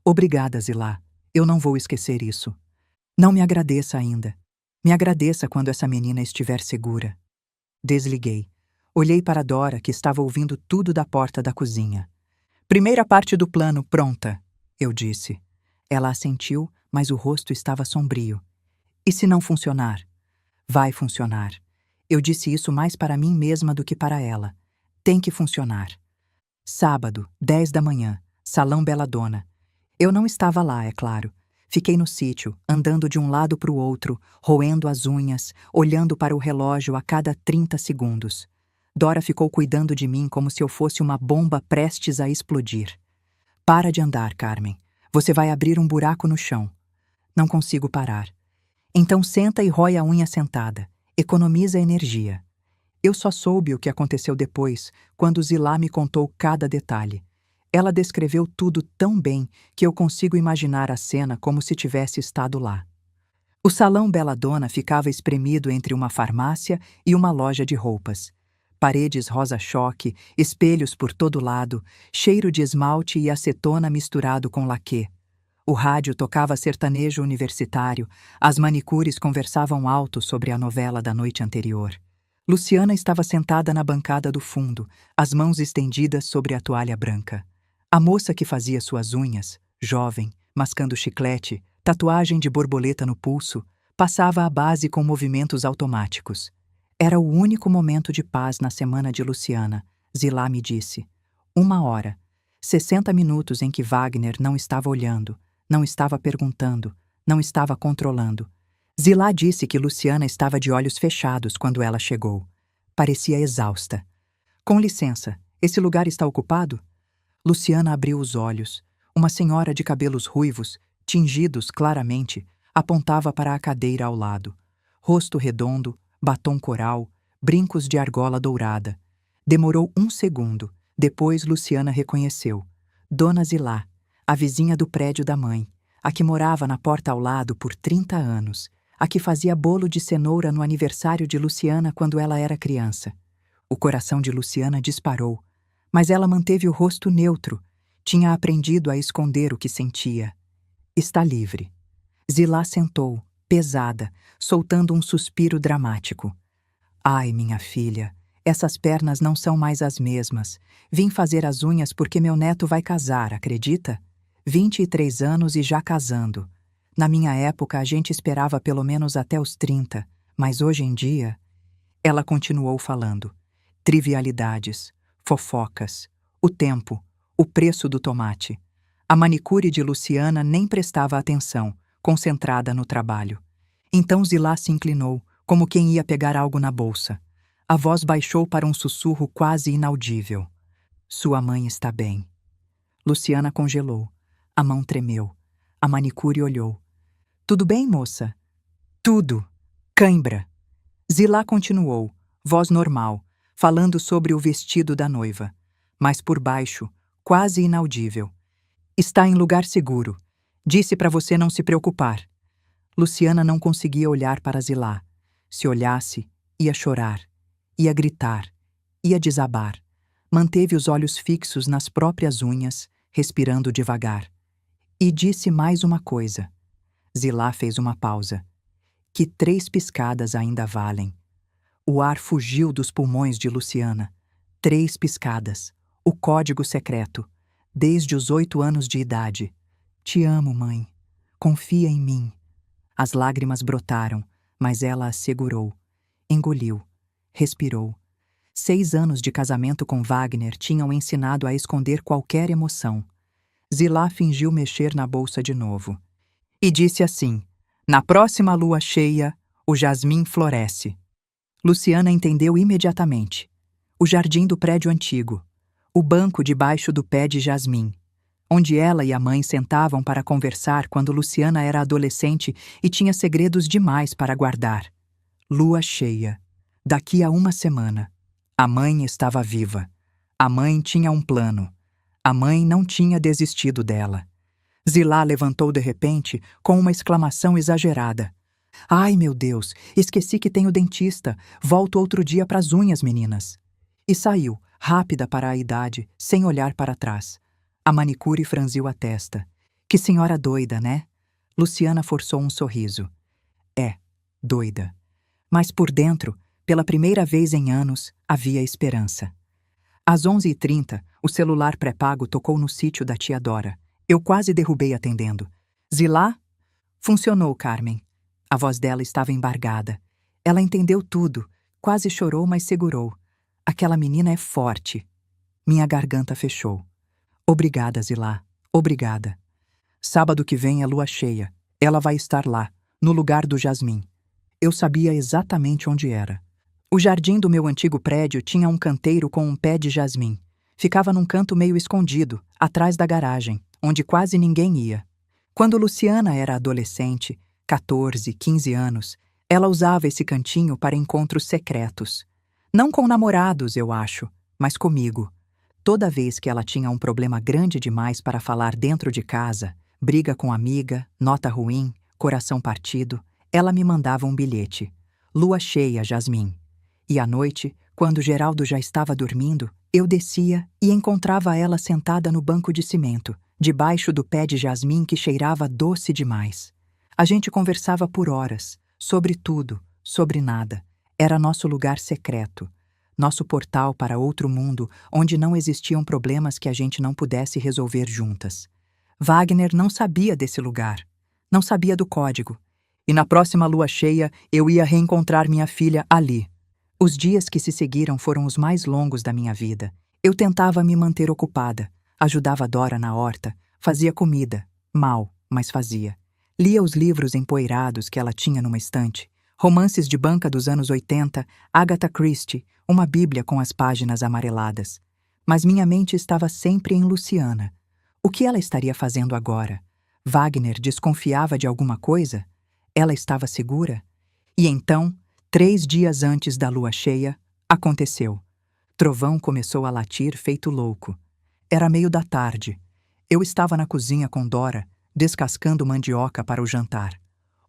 Obrigada, Zilá. Eu não vou esquecer isso. Não me agradeça ainda. Me agradeça quando essa menina estiver segura. Desliguei. Olhei para Dora, que estava ouvindo tudo da porta da cozinha. Primeira parte do plano pronta, eu disse. Ela assentiu, mas o rosto estava sombrio. E se não funcionar? Vai funcionar. Eu disse isso mais para mim mesma do que para ela. Tem que funcionar. Sábado, 10 da manhã, Salão Bela Dona. Eu não estava lá, é claro. Fiquei no sítio, andando de um lado para o outro, roendo as unhas, olhando para o relógio a cada 30 segundos. Dora ficou cuidando de mim como se eu fosse uma bomba prestes a explodir. Para de andar, Carmen. Você vai abrir um buraco no chão. Não consigo parar. Então senta e rói a unha sentada. Economiza energia. Eu só soube o que aconteceu depois, quando Zilá me contou cada detalhe. Ela descreveu tudo tão bem que eu consigo imaginar a cena como se tivesse estado lá. O salão Bela Dona ficava espremido entre uma farmácia e uma loja de roupas. Paredes rosa-choque, espelhos por todo lado, cheiro de esmalte e acetona misturado com laquê. O rádio tocava sertanejo universitário, as manicures conversavam alto sobre a novela da noite anterior. Luciana estava sentada na bancada do fundo, as mãos estendidas sobre a toalha branca. A moça que fazia suas unhas, jovem, mascando chiclete, tatuagem de borboleta no pulso, passava a base com movimentos automáticos. Era o único momento de paz na semana de Luciana, Zilá me disse. 1 hora, 60 minutos em que Wagner não estava olhando, não estava perguntando, não estava controlando. Zilá disse que Luciana estava de olhos fechados quando ela chegou. Parecia exausta. Com licença, esse lugar está ocupado? Luciana abriu os olhos. Uma senhora de cabelos ruivos, tingidos claramente, Apontava para a cadeira ao lado. Rosto redondo, batom coral, brincos de argola dourada. Demorou 1 segundo. Depois Luciana reconheceu. Dona Zilá, a vizinha do prédio da mãe, a que morava na porta ao lado por 30 anos, a que fazia bolo de cenoura no aniversário de Luciana quando ela era criança. O coração de Luciana disparou, mas ela manteve o rosto neutro. Tinha aprendido a esconder o que sentia. Está livre. Zilá sentou, pesada, soltando um suspiro dramático. Ai, minha filha, essas pernas não são mais as mesmas. Vim fazer as unhas porque meu neto vai casar, acredita? 23 anos e já casando. Na minha época, a gente esperava pelo menos até os 30, mas hoje em dia... Ela continuou falando. Trivialidades, fofocas, o tempo, o preço do tomate. A manicure de Luciana nem prestava atenção, concentrada no trabalho. Então Zilá se inclinou, como quem ia pegar algo na bolsa. A voz baixou para um sussurro quase inaudível. Sua mãe está bem. Luciana congelou. A mão tremeu. A manicure olhou. Tudo bem, moça? Tudo. Cãibra. Zilá continuou, voz normal, falando sobre o vestido da noiva. Mas por baixo, quase inaudível. Está em lugar seguro. Disse para você não se preocupar. Luciana não conseguia olhar para Zilá. Se olhasse, ia chorar, ia gritar, ia desabar. Manteve os olhos fixos nas próprias unhas, respirando devagar. E disse mais uma coisa. Zilá fez uma pausa. Que 3 piscadas ainda valem. O ar fugiu dos pulmões de Luciana. 3 piscadas. O código secreto. Desde os 8 anos de idade. Te amo, mãe. Confia em mim. As lágrimas brotaram, mas ela as segurou. Engoliu. Respirou. 6 anos de casamento com Wagner tinham ensinado a esconder qualquer emoção. Zilá fingiu mexer na bolsa de novo. E disse assim: na próxima lua cheia, o jasmim floresce. Luciana entendeu imediatamente. O jardim do prédio antigo. O banco debaixo do pé de jasmim. Onde ela e a mãe sentavam para conversar quando Luciana era adolescente e tinha segredos demais para guardar. Lua cheia. Daqui a 1 semana. A mãe estava viva. A mãe tinha um plano. A mãe não tinha desistido dela. Zilá levantou de repente com uma exclamação exagerada. Ai, meu Deus, esqueci que tenho dentista. Volto outro dia para as unhas, meninas. E saiu, rápida para a idade, sem olhar para trás. A manicure franziu a testa. Que senhora doida, né? Luciana forçou um sorriso. É, doida. Mas por dentro, pela primeira vez em anos, havia esperança. Às 11h30, o celular pré-pago tocou no sítio da tia Dora. Eu quase derrubei atendendo. Zilá? Funcionou, Carmen. A voz dela estava embargada. Ela entendeu tudo. Quase chorou, mas segurou. Aquela menina é forte. Minha garganta fechou. Obrigada, Zilá. Obrigada. Sábado que vem é lua cheia. Ela vai estar lá, no lugar do jasmim. Eu sabia exatamente onde era. O jardim do meu antigo prédio tinha um canteiro com um pé de jasmim. Ficava num canto meio escondido, atrás da garagem, onde quase ninguém ia. Quando Luciana era adolescente, 14, 15 anos, ela usava esse cantinho para encontros secretos. Não com namorados, eu acho, mas comigo. Toda vez que ela tinha um problema grande demais para falar dentro de casa, briga com amiga, nota ruim, coração partido, ela me mandava um bilhete. Lua cheia, Jasmim. E à noite, quando Geraldo já estava dormindo, eu descia e encontrava ela sentada no banco de cimento, debaixo do pé de jasmim que cheirava doce demais. A gente conversava por horas, sobre tudo, sobre nada. Era nosso lugar secreto, nosso portal para outro mundo onde não existiam problemas que a gente não pudesse resolver juntas. Wagner não sabia desse lugar, não sabia do código. E na próxima lua cheia eu ia reencontrar minha filha ali. Os dias que se seguiram foram os mais longos da minha vida. Eu tentava me manter ocupada, ajudava Dora na horta, fazia comida, mal, mas fazia. Lia os livros empoeirados que ela tinha numa estante, romances de banca dos anos 80, Agatha Christie, uma bíblia com as páginas amareladas. Mas minha mente estava sempre em Luciana. O que ela estaria fazendo agora? Wagner desconfiava de alguma coisa? Ela estava segura? E então, 3 dias antes da lua cheia, aconteceu. Trovão começou a latir feito louco. Era meio da tarde. Eu estava na cozinha com Dora, descascando mandioca para o jantar.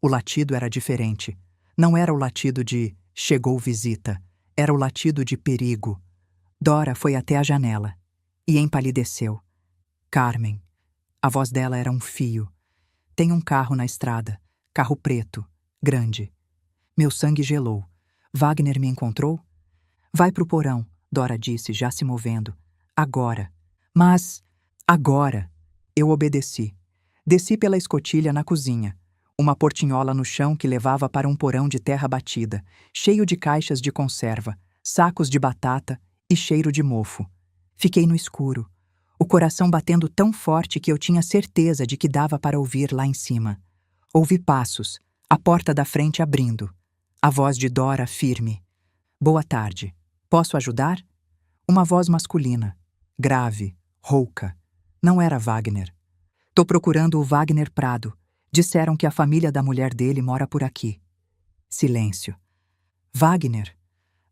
O latido era diferente. Não era o latido de "chegou visita", era o latido de perigo. Dora foi até a janela e empalideceu. Carmen. A voz dela era um fio. Tem um carro na estrada. Carro preto. Grande. Meu sangue gelou. Wagner me encontrou? Vai pro porão, Dora disse, já se movendo. Agora. Mas... agora. Eu obedeci. Desci pela escotilha na cozinha. Uma portinhola no chão que levava para um porão de terra batida, cheio de caixas de conserva, sacos de batata e cheiro de mofo. Fiquei no escuro, o coração batendo tão forte que eu tinha certeza de que dava para ouvir lá em cima. Ouvi passos, a porta da frente abrindo. A voz de Dora firme. Boa tarde. Posso ajudar? Uma voz masculina, grave, rouca. Não era Wagner. Tô procurando o Wagner Prado. Disseram que a família da mulher dele mora por aqui. Silêncio. Wagner?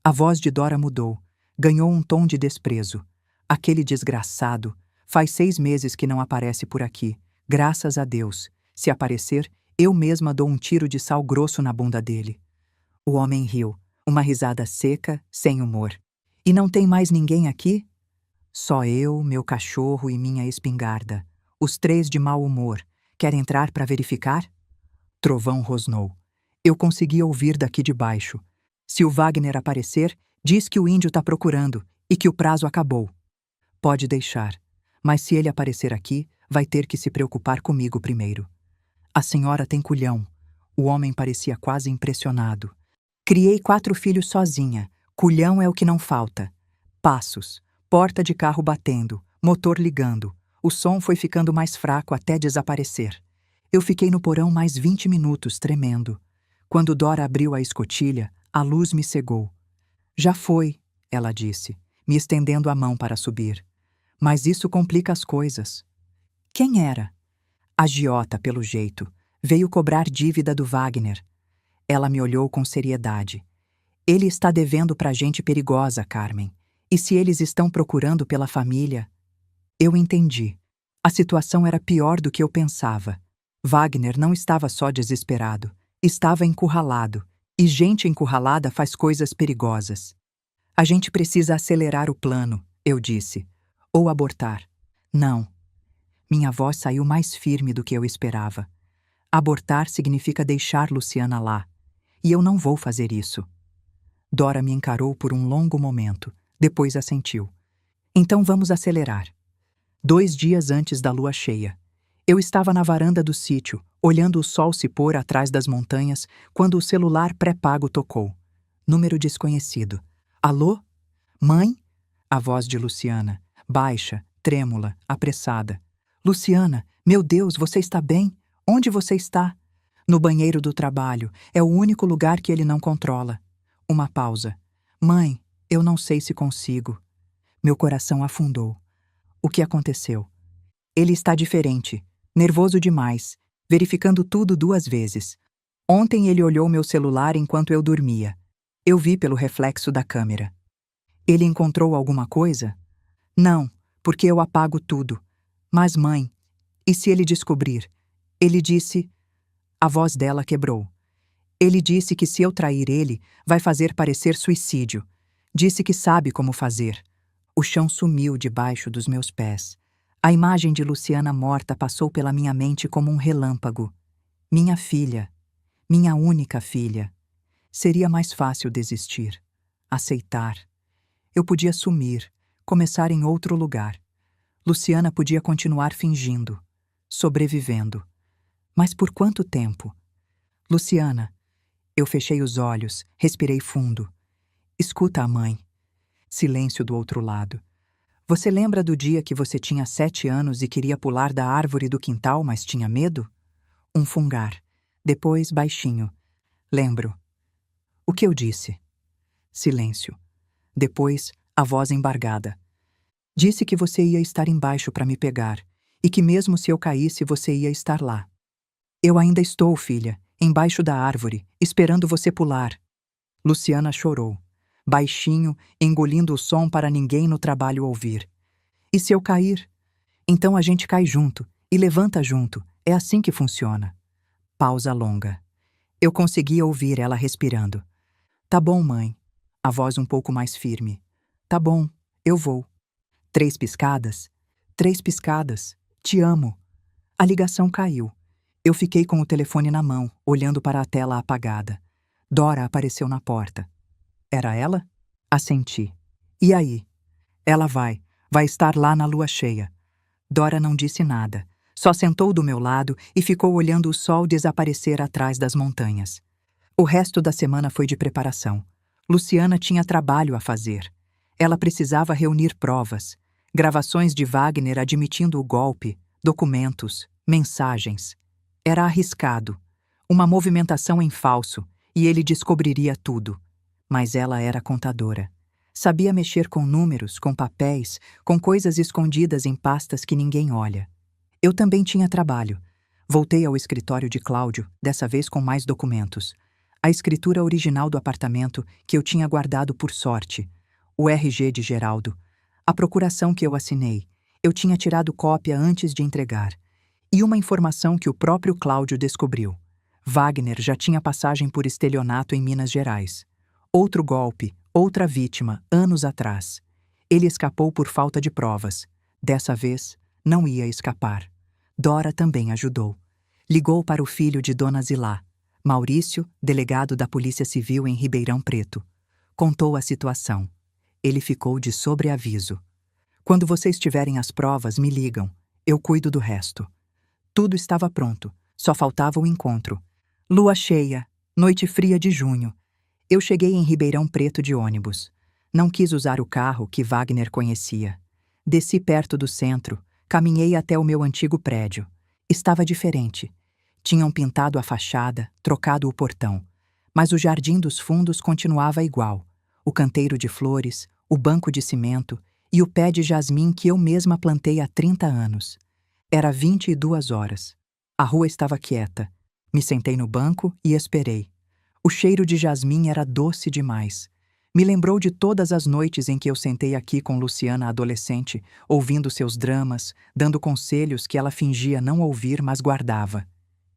A voz de Dora mudou. Ganhou um tom de desprezo. Aquele desgraçado. Faz 6 meses que não aparece por aqui. Graças a Deus. Se aparecer, eu mesma dou um tiro de sal grosso na bunda dele. O homem riu. Uma risada seca, sem humor. E não tem mais ninguém aqui? Só eu, meu cachorro e minha espingarda. Os 3 de mau humor. Quer entrar para verificar? Trovão rosnou. Eu consegui ouvir daqui de baixo. Se o Wagner aparecer, diz que o índio tá procurando e que o prazo acabou. Pode deixar. Mas se ele aparecer aqui, vai ter que se preocupar comigo primeiro. A senhora tem culhão. O homem parecia quase impressionado. Criei 4 filhos sozinha. Culhão é o que não falta. Passos. Porta de carro batendo. Motor ligando. O som foi ficando mais fraco até desaparecer. Eu fiquei no porão mais 20 minutos, tremendo. Quando Dora abriu a escotilha, a luz me cegou. Já foi, ela disse, me estendendo a mão para subir. Mas isso complica as coisas. Quem era? Agiota, pelo jeito. Veio cobrar dívida do Wagner. Ela me olhou com seriedade. Ele está devendo pra gente perigosa, Carmen. E se eles estão procurando pela família... Eu entendi. A situação era pior do que eu pensava. Wagner não estava só desesperado, estava encurralado, e gente encurralada faz coisas perigosas. A gente precisa acelerar o plano, eu disse, ou abortar. Não. Minha voz saiu mais firme do que eu esperava. Abortar significa deixar Luciana lá, e eu não vou fazer isso. Dora me encarou por um longo momento, depois assentiu. Então vamos acelerar. 2 dias antes da lua cheia. Eu estava na varanda do sítio, olhando o sol se pôr atrás das montanhas, quando o celular pré-pago tocou. Número desconhecido. Alô? Mãe? A voz de Luciana, baixa, trêmula, apressada. Luciana, meu Deus, você está bem? Onde você está? No banheiro do trabalho. É o único lugar que ele não controla. Uma pausa. Mãe, eu não sei se consigo. Meu coração afundou. O que aconteceu? Ele está diferente, nervoso demais, verificando tudo 2 vezes. Ontem ele olhou meu celular enquanto eu dormia. Eu vi pelo reflexo da câmera. Ele encontrou alguma coisa? Não, porque eu apago tudo. Mas, mãe, e se ele descobrir? Ele disse... A voz dela quebrou. Ele disse que se eu trair ele, vai fazer parecer suicídio. Disse que sabe como fazer. O chão sumiu debaixo dos meus pés. A imagem de Luciana morta passou pela minha mente como um relâmpago. Minha filha. Minha única filha. Seria mais fácil desistir. Aceitar. Eu podia sumir, começar em outro lugar. Luciana podia continuar fingindo, sobrevivendo. Mas por quanto tempo? Luciana. Eu fechei os olhos, respirei fundo. Escuta a mãe. Silêncio do outro lado. Você lembra do dia que você tinha 7 anos e queria pular da árvore do quintal, mas tinha medo? Um fungar. Depois, baixinho. Lembro. O que eu disse? Silêncio. Depois, a voz embargada. Disse que você ia estar embaixo para me pegar, e que mesmo se eu caísse, você ia estar lá. Eu ainda estou, filha, Embaixo da árvore, esperando você pular. Luciana chorou, baixinho, engolindo o som para ninguém no trabalho ouvir. E se eu cair? Então a gente cai junto e levanta junto. É assim que funciona. Pausa longa. Eu conseguia ouvir ela respirando. Tá bom, mãe. A voz um pouco mais firme. Tá bom, eu vou. 3 piscadas. 3 piscadas. Te amo. A ligação caiu. Eu fiquei com o telefone na mão, olhando para a tela apagada. Dora apareceu na porta. Era ela? Assenti. E aí? Ela vai estar lá na lua cheia. Dora não disse nada. Só sentou do meu lado e ficou olhando o sol desaparecer atrás das montanhas. O resto da semana foi de preparação. Luciana tinha trabalho a fazer. Ela precisava reunir provas, gravações de Wagner admitindo o golpe, documentos, mensagens. Era arriscado, uma movimentação em falso, e ele descobriria tudo. Mas ela era contadora. Sabia mexer com números, com papéis, com coisas escondidas em pastas que ninguém olha. Eu também tinha trabalho. Voltei ao escritório de Cláudio, dessa vez com mais documentos. A escritura original do apartamento que eu tinha guardado por sorte. O RG de Geraldo. A procuração que eu assinei. Eu tinha tirado cópia antes de entregar. E uma informação que o próprio Cláudio descobriu. Wagner já tinha passagem por estelionato em Minas Gerais. Outro golpe, outra vítima, anos atrás. Ele escapou por falta de provas. Dessa vez, não ia escapar. Dora também ajudou. Ligou para o filho de Dona Zilá, Maurício, delegado da Polícia Civil em Ribeirão Preto. Contou a situação. Ele ficou de sobreaviso. Quando vocês tiverem as provas, me ligam. Eu cuido do resto. Tudo estava pronto. Só faltava o encontro. Lua cheia, noite fria de junho. Eu cheguei em Ribeirão Preto de ônibus. Não quis usar o carro que Wagner conhecia. Desci perto do centro, caminhei até o meu antigo prédio. Estava diferente. Tinham pintado a fachada, trocado o portão. Mas o jardim dos fundos continuava igual. O canteiro de flores, o banco de cimento e o pé de jasmim que eu mesma plantei há 30 anos. Era 22 horas. A rua estava quieta. Me sentei no banco e esperei. O cheiro de jasmim era doce demais. Me lembrou de todas as noites em que eu sentei aqui com Luciana adolescente, ouvindo seus dramas, dando conselhos que ela fingia não ouvir, mas guardava.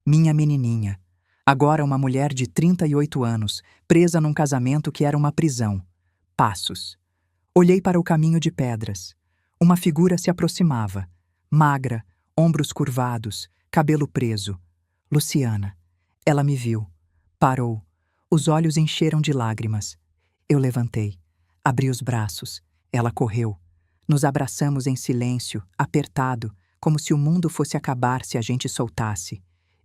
Minha menininha. Agora uma mulher de 38 anos, presa num casamento que era uma prisão. Passos. Olhei para o caminho de pedras. Uma figura se aproximava. Magra, ombros curvados, cabelo preso. Luciana. Ela me viu. Parou. Os olhos encheram de lágrimas. Eu levantei. Abri os braços. Ela correu. Nos abraçamos em silêncio, apertado, como se o mundo fosse acabar se a gente soltasse.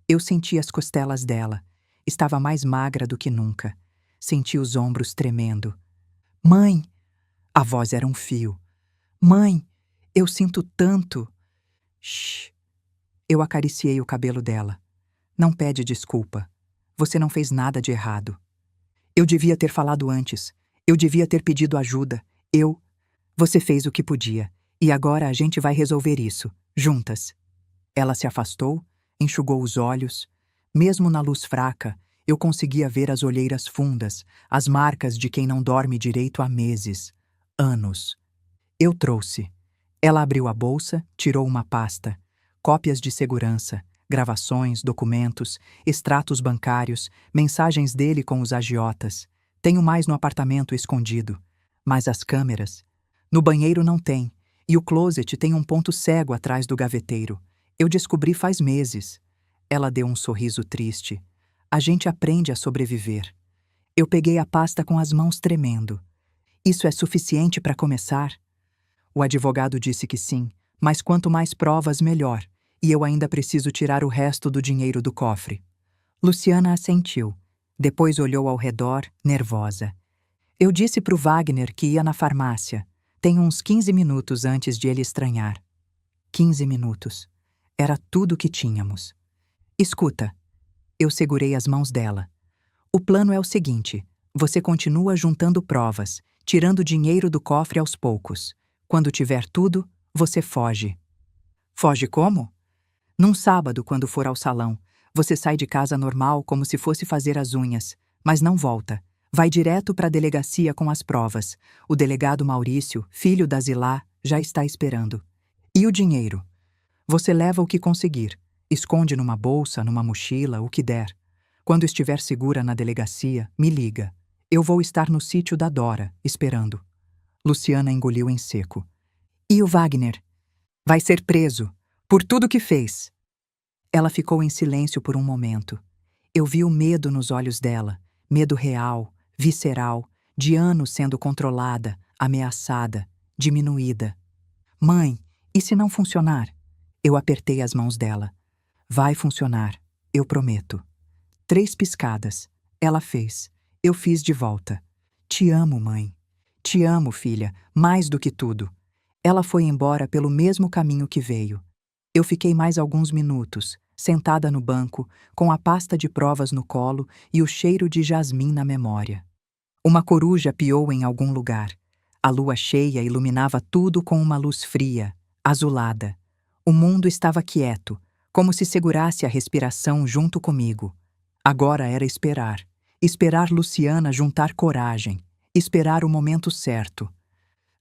Eu senti as costelas dela. Estava mais magra do que nunca. Senti os ombros tremendo. Mãe! A voz era um fio. Mãe! Eu sinto tanto! Shhh! Eu acariciei o cabelo dela. Não pede desculpa. Você não fez nada de errado. Eu devia ter falado antes. Eu devia ter pedido ajuda. Você fez o que podia. E agora a gente vai resolver isso, juntas. Ela se afastou, enxugou os olhos. Mesmo na luz fraca, eu conseguia ver as olheiras fundas, as marcas de quem não dorme direito há meses, anos. Eu trouxe. Ela abriu a bolsa, tirou uma pasta. Cópias de segurança, gravações, documentos, extratos bancários, mensagens dele com os agiotas. Tenho mais no apartamento escondido. Mas as câmeras... No banheiro não tem. E o closet tem um ponto cego atrás do gaveteiro. Eu descobri faz meses. Ela deu um sorriso triste. A gente aprende a sobreviver. Eu peguei a pasta com as mãos tremendo. Isso é suficiente para começar? O advogado disse que sim, mas quanto mais provas, melhor. E eu ainda preciso tirar o resto do dinheiro do cofre. Luciana assentiu. Depois olhou ao redor, nervosa. Eu disse pro Wagner que ia na farmácia. Tem uns 15 minutos antes de ele estranhar. 15 minutos. Era tudo que tínhamos. Escuta. Eu segurei as mãos dela. O plano é o seguinte. Você continua juntando provas, tirando dinheiro do cofre aos poucos. Quando tiver tudo, você foge. Foge como? Num sábado, quando for ao salão, Você sai de casa normal como se fosse fazer as unhas, mas não volta. Vai direto para a delegacia com as provas. O delegado Maurício, filho da Zilá, já está esperando. E o dinheiro? Você leva o que conseguir. Esconde numa bolsa, numa mochila, o que der. Quando estiver segura na delegacia, me liga. Eu vou estar no sítio da Dora, esperando. Luciana engoliu em seco. E o Wagner? Vai ser preso, por tudo que fez. Ela ficou em silêncio por um momento. Eu vi o medo nos olhos dela, medo real, visceral, de anos sendo controlada, ameaçada, diminuída. Mãe, e se não funcionar? Eu apertei as mãos dela. Vai funcionar, eu prometo. 3 piscadas. Ela fez. Eu fiz de volta. Te amo, mãe. Te amo, filha, mais do que tudo. Ela foi embora pelo mesmo caminho que veio. Eu fiquei mais alguns minutos, sentada no banco, com a pasta de provas no colo e o cheiro de jasmim na memória. Uma coruja piou em algum lugar. A lua cheia iluminava tudo com uma luz fria, azulada. O mundo estava quieto, como se segurasse a respiração junto comigo. Agora era esperar. Esperar Luciana juntar coragem. Esperar o momento certo.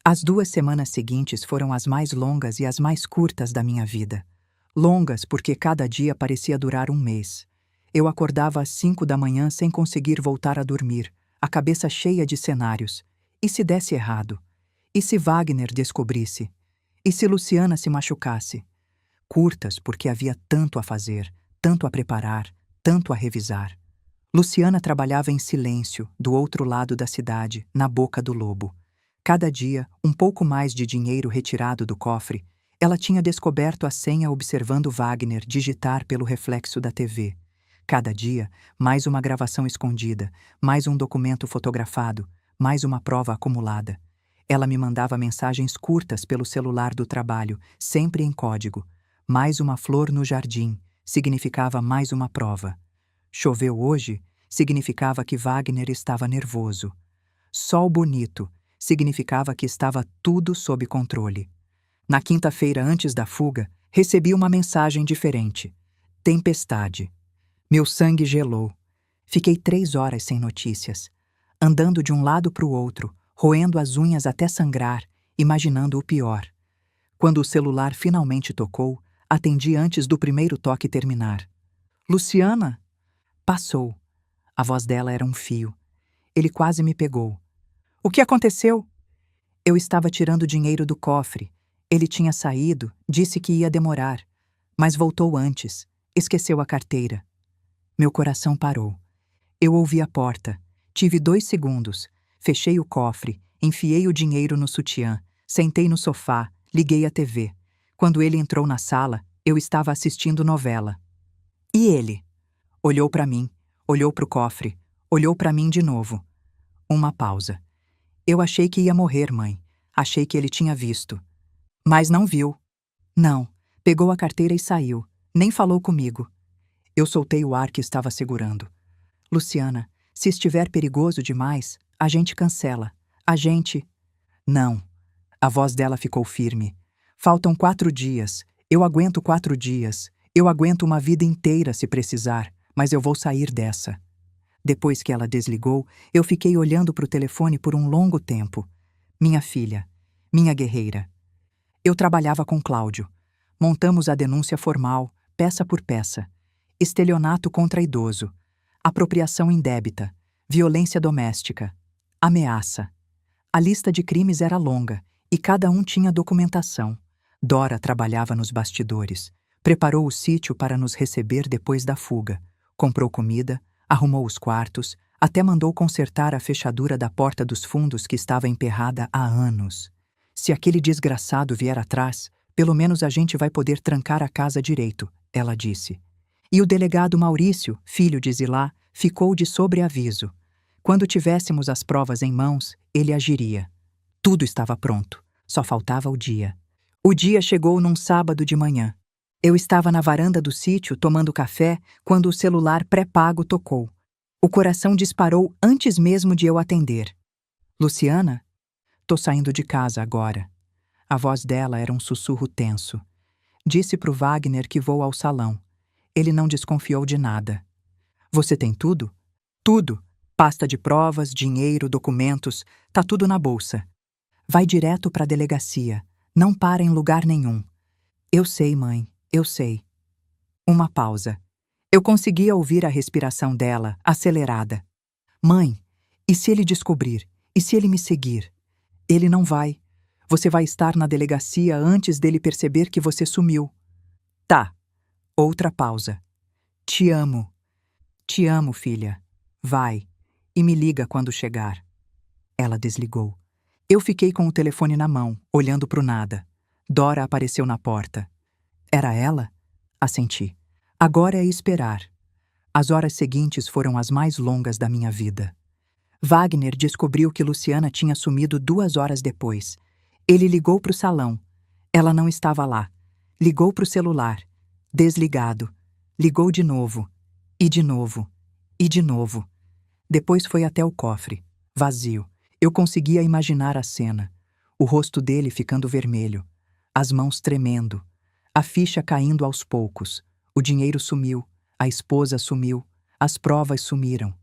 As 2 semanas seguintes foram as mais longas e as mais curtas da minha vida. Longas porque cada dia parecia durar um mês. Eu acordava às 5 da manhã sem conseguir voltar a dormir, a cabeça cheia de cenários. E se desse errado? E se Wagner descobrisse? E se Luciana se machucasse? Curtas porque havia tanto a fazer, tanto a preparar, tanto a revisar. Luciana trabalhava em silêncio, do outro lado da cidade, na boca do lobo. Cada dia, um pouco mais de dinheiro retirado do cofre, ela tinha descoberto a senha observando Wagner digitar pelo reflexo da TV. Cada dia, mais uma gravação escondida, mais um documento fotografado, mais uma prova acumulada. Ela me mandava mensagens curtas pelo celular do trabalho, sempre em código. Mais uma flor no jardim, significava mais uma prova. Choveu hoje, significava que Wagner estava nervoso. Sol bonito, significava que estava tudo sob controle. Na quinta-feira antes da fuga, recebi uma mensagem diferente. Tempestade. Meu sangue gelou. Fiquei 3 horas sem notícias, andando de um lado para o outro, roendo as unhas até sangrar, imaginando o pior. Quando o celular finalmente tocou, atendi antes do primeiro toque terminar. Luciana? Passou. A voz dela era um fio. Ele quase me pegou. O que aconteceu? Eu estava tirando dinheiro do cofre. Ele tinha saído, disse que ia demorar, mas voltou antes. Esqueceu a carteira. Meu coração parou. Eu ouvi a porta. Tive 2 segundos. Fechei o cofre, enfiei o dinheiro no sutiã, sentei no sofá, liguei a TV. Quando ele entrou na sala, eu estava assistindo novela. E ele? Olhou para mim, olhou para o cofre, olhou para mim de novo. Uma pausa. Eu achei que ia morrer, mãe. Achei que ele tinha visto. Mas não viu. Não. Pegou a carteira e saiu. Nem falou comigo. Eu soltei o ar que estava segurando. Luciana, se estiver perigoso demais, a gente cancela. A gente... Não. A voz dela ficou firme. Faltam 4 dias. Eu aguento 4 dias. Eu aguento uma vida inteira se precisar, mas eu vou sair dessa. Depois que ela desligou, eu fiquei olhando para o telefone por um longo tempo. Minha filha. Minha guerreira. Eu trabalhava com Cláudio. Montamos a denúncia formal, peça por peça. Estelionato contra idoso. Apropriação indébita. Violência doméstica. Ameaça. A lista de crimes era longa, e cada um tinha documentação. Dora trabalhava nos bastidores. Preparou o sítio para nos receber depois da fuga. Comprou comida, arrumou os quartos, até mandou consertar a fechadura da porta dos fundos que estava emperrada há anos. Se aquele desgraçado vier atrás, pelo menos a gente vai poder trancar a casa direito, ela disse. E o delegado Maurício, filho de Zilá, ficou de sobreaviso. Quando tivéssemos as provas em mãos, ele agiria. Tudo estava pronto, só faltava o dia. O dia chegou num sábado de manhã. Eu estava na varanda do sítio tomando café quando o celular pré-pago tocou. O coração disparou antes mesmo de eu atender. Luciana? Tô saindo de casa agora. A voz dela era um sussurro tenso. Disse pro Wagner que vou ao salão. Ele não desconfiou de nada. Você tem tudo? Tudo. Pasta de provas, dinheiro, documentos, tá tudo na bolsa. Vai direto para a delegacia. Não para em lugar nenhum. Eu sei, mãe, eu sei. Uma pausa. Eu conseguia ouvir a respiração dela, acelerada. Mãe, e se ele descobrir? E se ele me seguir? Ele não vai. Você vai estar na delegacia antes dele perceber que você sumiu. Tá. Outra pausa. Te amo. Te amo, filha. Vai. E me liga quando chegar. Ela desligou. Eu fiquei com o telefone na mão, olhando pro nada. Dora apareceu na porta. Era ela? Assenti. Agora é esperar. As horas seguintes foram as mais longas da minha vida. Wagner descobriu que Luciana tinha sumido 2 horas depois. Ele ligou pro salão. Ela não estava lá. Ligou pro celular. Desligado. Ligou de novo. E de novo. E de novo. Depois foi até o cofre. Vazio. Eu conseguia imaginar a cena. O rosto dele ficando vermelho. As mãos tremendo. A ficha caindo aos poucos. O dinheiro sumiu. A esposa sumiu. As provas sumiram.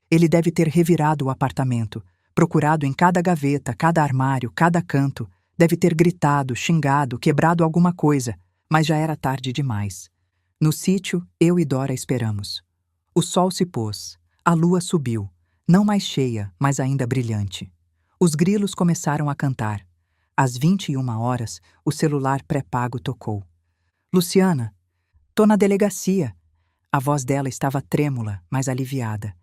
Ele deve ter revirado o apartamento, procurado em cada gaveta, cada armário, cada canto. Deve ter gritado, xingado, quebrado alguma coisa, mas já era tarde demais. No sítio, eu e Dora esperamos. O sol se pôs. A lua subiu. Não mais cheia, mas ainda brilhante. Os grilos começaram a cantar. Às 21 horas, o celular pré-pago tocou. Luciana, tô na delegacia. A voz dela estava trêmula, mas aliviada.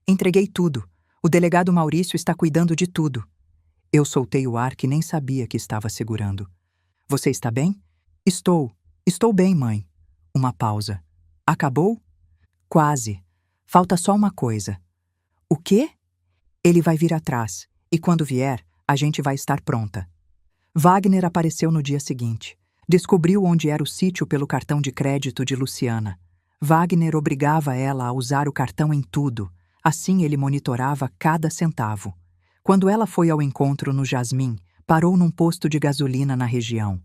Entreguei tudo. O delegado Maurício está cuidando de tudo. Eu soltei o ar que nem sabia que estava segurando. Você está bem? Estou. Estou bem, mãe. Uma pausa. Acabou? Quase. Falta só uma coisa. O quê? Ele vai vir atrás, e quando vier, a gente vai estar pronta. Wagner apareceu no dia seguinte. Descobriu onde era o sítio pelo cartão de crédito de Luciana. Wagner obrigava ela a usar o cartão em tudo. Assim ele monitorava cada centavo. Quando ela foi ao encontro no Jasmim, parou num posto de gasolina na região.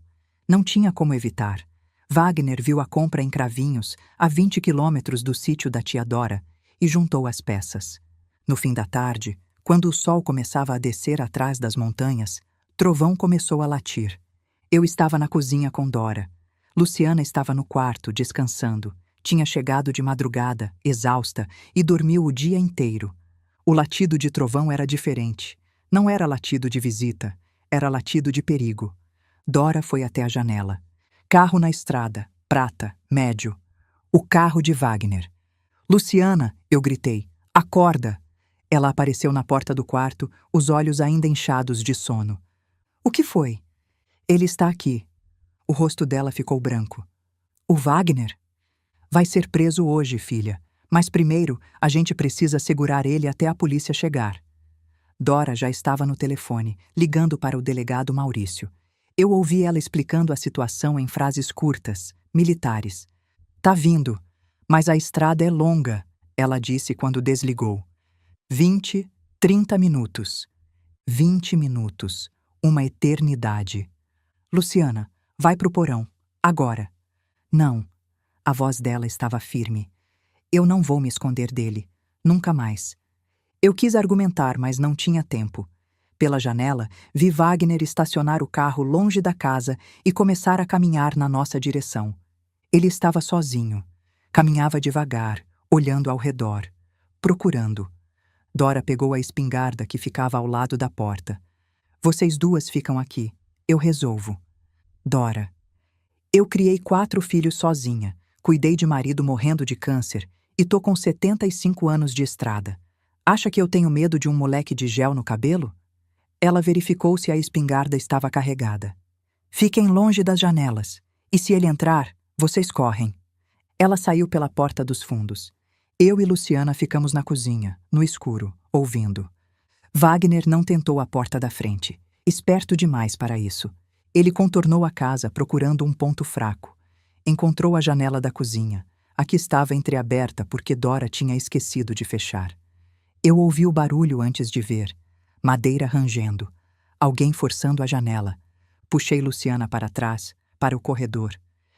Não tinha como evitar. Wagner viu a compra em Cravinhos, a 20 quilômetros do sítio da tia Dora, e juntou as peças. No fim da tarde, quando o sol começava a descer atrás das montanhas, trovão começou a latir. Eu estava na cozinha com Dora. Luciana estava no quarto, descansando. Tinha chegado de madrugada, exausta, e dormiu o dia inteiro. O latido de trovão era diferente. Não era latido de visita, era latido de perigo. Dora foi até a janela. Carro na estrada, prata, médio. O carro de Wagner. Luciana, eu gritei. Acorda! Ela apareceu na porta do quarto, os olhos ainda inchados de sono. O que foi? Ele está aqui. O rosto dela ficou branco. O Wagner? Vai ser preso hoje, filha. Mas primeiro, a gente precisa segurar ele até a polícia chegar. Dora já estava no telefone, ligando para o delegado Maurício. Eu ouvi ela explicando a situação em frases curtas, militares. Tá vindo, mas a estrada é longa, ela disse quando desligou. 20, 30 minutos. 20 minutos. Uma eternidade. Luciana, vai pro porão. Agora. Não. A voz dela estava firme. Eu não vou me esconder dele. Nunca mais. Eu quis argumentar, mas não tinha tempo. Pela janela, vi Wagner estacionar o carro longe da casa e começar a caminhar na nossa direção. Ele estava sozinho. Caminhava devagar, olhando ao redor, procurando. Dora pegou a espingarda que ficava ao lado da porta. Vocês duas ficam aqui. Eu resolvo. Dora. Eu criei 4 filhos sozinha. Cuidei de marido morrendo de câncer e tô com 75 anos de estrada. Acha que eu tenho medo de um moleque de gel no cabelo? Ela verificou se a espingarda estava carregada. Fiquem longe das janelas. E se ele entrar, vocês correm. Ela saiu pela porta dos fundos. Eu e Luciana ficamos na cozinha, no escuro, ouvindo. Wagner não tentou a porta da frente. Esperto demais para isso. Ele contornou a casa procurando um ponto fraco. Encontrou a janela da cozinha. A que estava entreaberta porque Dora tinha esquecido de fechar. Eu ouvi o barulho antes de ver. Madeira rangendo. Alguém forçando a janela. Puxei Luciana para trás, para o corredor.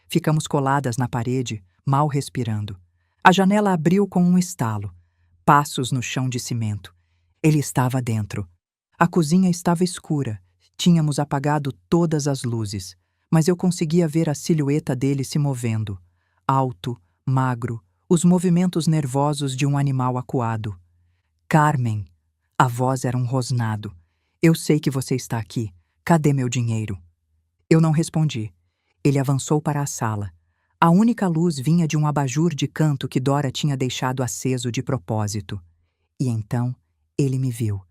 Ficamos coladas na parede, mal respirando. A janela abriu com um estalo. Passos no chão de cimento. Ele estava dentro. A cozinha estava escura. Tínhamos apagado todas as luzes, mas eu conseguia ver a silhueta dele se movendo. Alto, magro, os movimentos nervosos de um animal acuado. Carmen! A voz era um rosnado. Eu sei que você está aqui. Cadê meu dinheiro? Eu não respondi. Ele avançou para a sala. A única luz vinha de um abajur de canto que Dora tinha deixado aceso de propósito. E então, ele me viu.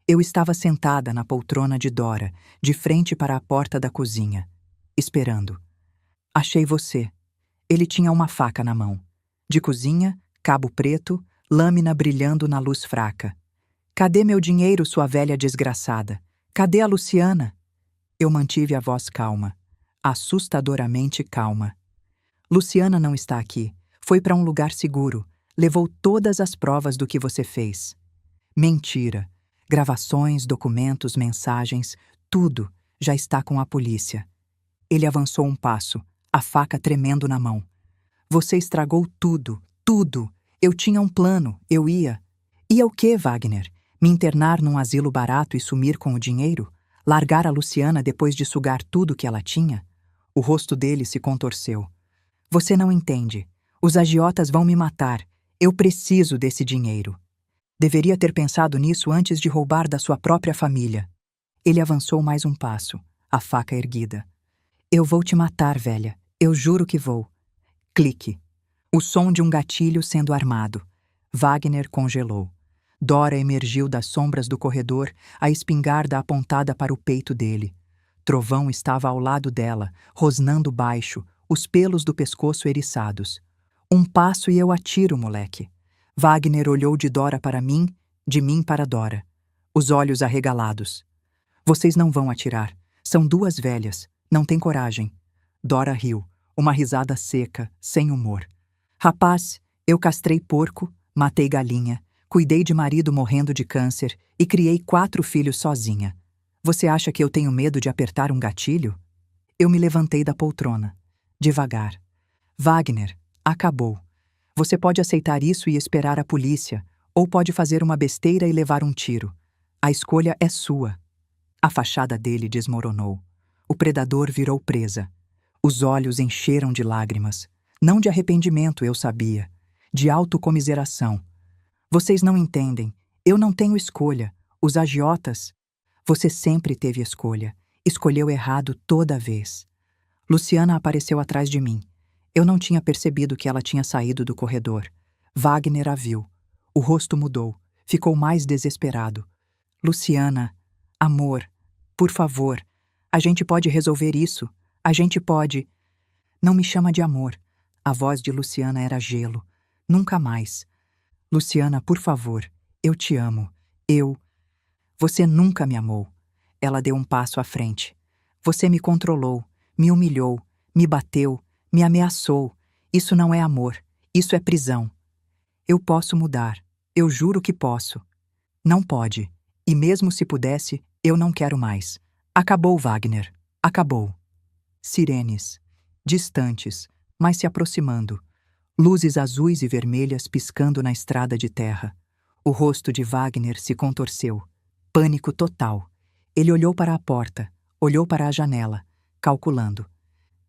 Eu estava sentada na poltrona de Dora, de frente para a porta da cozinha, esperando. Achei você. Ele tinha uma faca na mão. De cozinha, cabo preto, lâmina brilhando na luz fraca. Cadê meu dinheiro, sua velha desgraçada? Cadê a Luciana? Eu mantive a voz calma, assustadoramente calma. Luciana não está aqui. Foi para um lugar seguro. Levou todas as provas do que você fez. Mentira. Gravações, documentos, mensagens, tudo já está com a polícia. Ele avançou um passo, a faca tremendo na mão. Você estragou tudo, tudo. Eu tinha um plano, eu ia. Ia o quê, Wagner? Me internar num asilo barato e sumir com o dinheiro? Largar a Luciana depois de sugar tudo que ela tinha? O rosto dele se contorceu. Você não entende. Os agiotas vão me matar. Eu preciso desse dinheiro. Deveria ter pensado nisso antes de roubar da sua própria família. Ele avançou mais um passo, a faca erguida. Eu vou te matar, velha. Eu juro que vou. Clique. O som de um gatilho sendo armado. Wagner congelou. Dora emergiu das sombras do corredor, a espingarda apontada para o peito dele. Trovão estava ao lado dela, rosnando baixo, os pelos do pescoço eriçados. Um passo e eu atiro, moleque. Wagner olhou de Dora para mim, de mim para Dora. Os olhos arregalados. Vocês não vão atirar. São duas velhas. Não tem coragem. Dora riu, uma risada seca, sem humor. Rapaz, eu castrei porco, matei galinha, cuidei de marido morrendo de câncer e criei 4 filhos sozinha. Você acha que eu tenho medo de apertar um gatilho? Eu me levantei da poltrona. Devagar. Wagner, acabou. Você pode aceitar isso e esperar a polícia, ou pode fazer uma besteira e levar um tiro. A escolha é sua. A fachada dele desmoronou. O predador virou presa. Os olhos encheram de lágrimas. Não de arrependimento, eu sabia. De autocomiseração. Vocês não entendem. Eu não tenho escolha. Os agiotas... Você sempre teve escolha. Escolheu errado toda vez. Luciana apareceu atrás de mim. Eu não tinha percebido que ela tinha saído do corredor. Wagner a viu. O rosto mudou. Ficou mais desesperado. Luciana, amor, por favor, a gente pode resolver isso. A gente pode... Não me chama de amor. A voz de Luciana era gelo. Nunca mais. Luciana, por favor, eu te amo. Você nunca me amou. Ela deu um passo à frente. Você me controlou, me humilhou, me bateu, me ameaçou. Isso não é amor. Isso é prisão. Eu posso mudar. Eu juro que posso. Não pode. E mesmo se pudesse, eu não quero mais. Acabou, Wagner. Acabou. Sirenes. Distantes, mas se aproximando. Luzes azuis e vermelhas piscando na estrada de terra. O rosto de Wagner se contorceu. Pânico total. Ele olhou para a porta, olhou para a janela, calculando.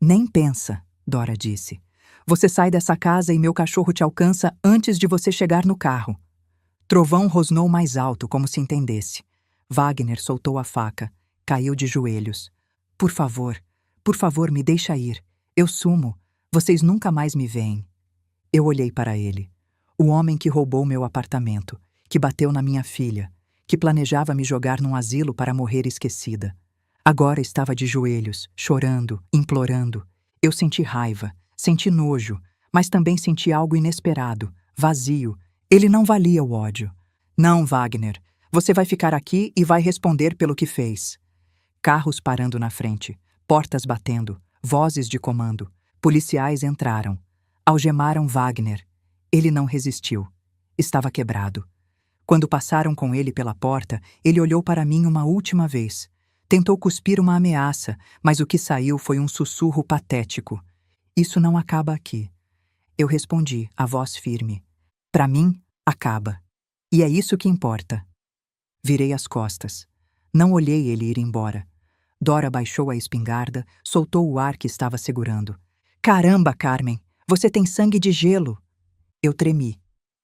Nem pensa, Dora disse. Você sai dessa casa e meu cachorro te alcança antes de você chegar no carro. Trovão rosnou mais alto, como se entendesse. Wagner soltou a faca, caiu de joelhos. Por favor, me deixa ir. Eu sumo. Vocês nunca mais me veem. Eu olhei para ele. O homem que roubou meu apartamento, que bateu na minha filha, que planejava me jogar num asilo para morrer esquecida. Agora estava de joelhos, chorando, implorando. Eu senti raiva, senti nojo, mas também senti algo inesperado, vazio. Ele não valia o ódio. Não, Wagner, você vai ficar aqui e vai responder pelo que fez. Carros parando na frente, portas batendo, vozes de comando. Policiais entraram. Algemaram Wagner. Ele não resistiu. Estava quebrado. Quando passaram com ele pela porta, ele olhou para mim uma última vez. Tentou cuspir uma ameaça, mas o que saiu foi um sussurro patético. Isso não acaba aqui. Eu respondi, a voz firme. Para mim, acaba. E é isso que importa. Virei as costas. Não olhei ele ir embora. Dora baixou a espingarda, soltou o ar que estava segurando. Caramba, Carmen! Você tem sangue de gelo! Eu tremi.